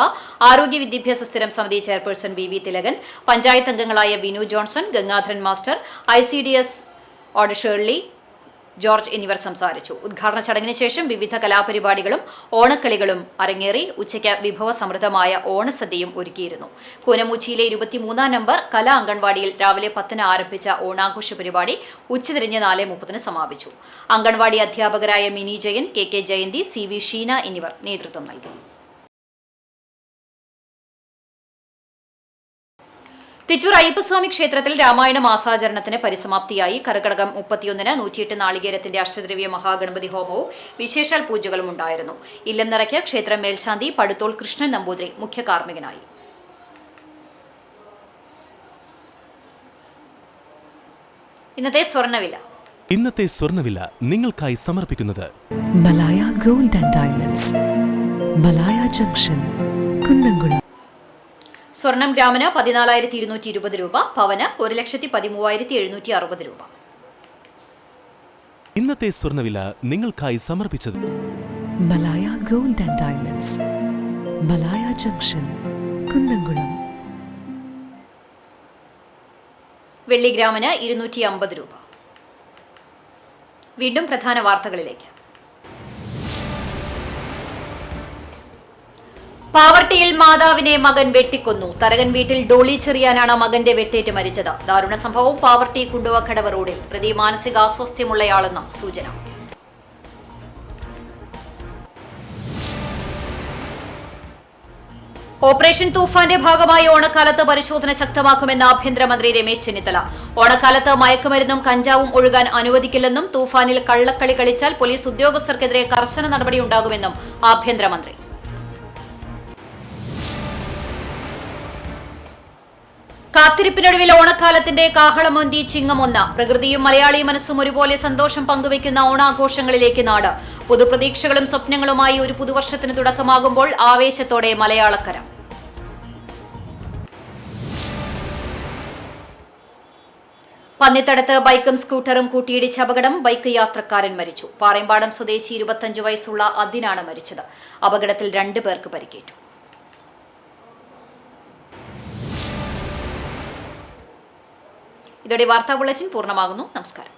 ആരോഗ്യ വിദ്യാഭ്യാസ സ്ഥിരം സമിതി ചെയർപേഴ്സൺ VV തിലകൻ, പഞ്ചായത്ത് അംഗങ്ങളായ വിനു ജോൺസൺ, ഗംഗാധരൻ മാസ്റ്റർ, ICDS ഓഡ് ഷേർലി, ജോർജ് എന്നിവർ സംസാരിച്ചു. ഉദ്ഘാടന ചടങ്ങിന് ശേഷം വിവിധ കലാപരിപാടികളും ഓണക്കളികളും അരങ്ങേറി. ഉച്ചയ്ക്ക് വിഭവസമൃദ്ധമായ ഓണസദ്യയും ഒരുക്കിയിരുന്നു. കൂനമുച്ചിയിലെ 23 നമ്പർ കലാ അംഗൻവാടിയിൽ രാവിലെ 10 ആരംഭിച്ച ഓണാഘോഷ പരിപാടി ഉച്ചതിരിഞ്ഞ് 4:30 സമാപിച്ചു. അംഗൻവാടി അധ്യാപകരായ മിനി ജയൻ, കെ ജയന്തി, CV ഷീന എന്നിവർ നേതൃത്വം നൽകി. തിച്ചൂർ അയ്യപ്പസ്വാമി ക്ഷേത്രത്തിൽ രാമായണ മാസാചരണത്തിന് പരിസമാപ്തിയായി. കർക്കടകം 31-ന് 108 നാളികേരത്തിന്റെ അഷ്ടദ്രവ്യ മഹാഗണപതി ഹോമവും വിശേഷാൽ പൂജകളും ഉണ്ടായിരുന്നു. ഇല്ലം നിറയ്ക്ക് ക്ഷേത്രം മേൽശാന്തി പടുത്തോൾ കൃഷ്ണൻ നമ്പൂതിരി മുഖ്യ കാർമ്മികനായി. ഇന്നത്തെ സ്വർണ്ണവില നിങ്ങൾക്കായി സമർപ്പിക്കുന്നത് Malaya gold and diamonds, Malaya junction, Kunnamkulam. സ്വർണം ഗ്രാമിന് 14,220 രൂപ, പവന് 1,13,760 രൂപ. ഇന്നത്തെ സ്വർണ്ണവില നിങ്ങൾക്കായി സമർപ്പിച്ചത് Malaya gold and diamonds, Malaya junction, Kunnamkulam. വെള്ളി ഗ്രാമിന് 250 രൂപ. വീണ്ടും പ്രധാന വാർത്തകളിലേക്ക്. പാവർട്ടിയിൽ മാതാവിനെ മകൻ വെട്ടിക്കൊന്നു. തരകൻ വീട്ടിൽ ഡോളി ചെറിയാനാണ് മകന്റെ വെട്ടേറ്റ് മരിച്ചത്. ദാരുണ സംഭവം പാവർട്ടി കുണ്ടുവക്കടവ് റോഡിൽ. പ്രതി മാനസികാസ്വാസ്ഥ്യമുള്ളയാളെന്ന് സൂചന. ഓപ്പറേഷൻ തൂഫാന്റെ ഭാഗമായി ഓണക്കാലത്ത് പരിശോധന ശക്തമാക്കുമെന്ന് ആഭ്യന്തരമന്ത്രി രമേശ് ചെന്നിത്തല. ഓണക്കാലത്ത് മയക്കുമരുന്നും കഞ്ചാവും ഒഴുകാൻ അനുവദിക്കില്ലെന്നും തൂഫാനിൽ കള്ളക്കളി കളിച്ചാൽ പോലീസ് ഉദ്യോഗസ്ഥർക്കെതിരെ കർശന നടപടിയുണ്ടാകുമെന്നും ആഭ്യന്തരമന്ത്രി. കാത്തിരിപ്പിനൊടുവിൽ ഓണക്കാലത്തിന്റെ കാഹളമൊന്തി ചിങ്ങമൊന്ന്. പ്രകൃതിയും മലയാളി മനസ്സും ഒരുപോലെ സന്തോഷം പങ്കുവയ്ക്കുന്ന ഓണാഘോഷങ്ങളിലേക്ക് നാട്. പുതുപ്രതീക്ഷകളും സ്വപ്നങ്ങളുമായി ഒരു പുതുവർഷത്തിന് തുടക്കമാകുമ്പോൾ ആവേശത്തോടെ മലയാളക്കര. പന്നിത്തടത്ത് ബൈക്കും സ്കൂട്ടറും കൂട്ടിയിടിച്ച അപകടം. ബൈക്ക് യാത്രക്കാരൻ മരിച്ചു. പാറേമ്പാടം സ്വദേശി 25 വയസ്സുള്ള അതിനാണ് മരിച്ചത്. അപകടത്തിൽ 2 പേർക്ക് പരിക്കേറ്റു. ഇതോടെ വാർത്താ ബുള്ളറ്റിൻ പൂർണ്ണമാകുന്നു. നമസ്കാരം.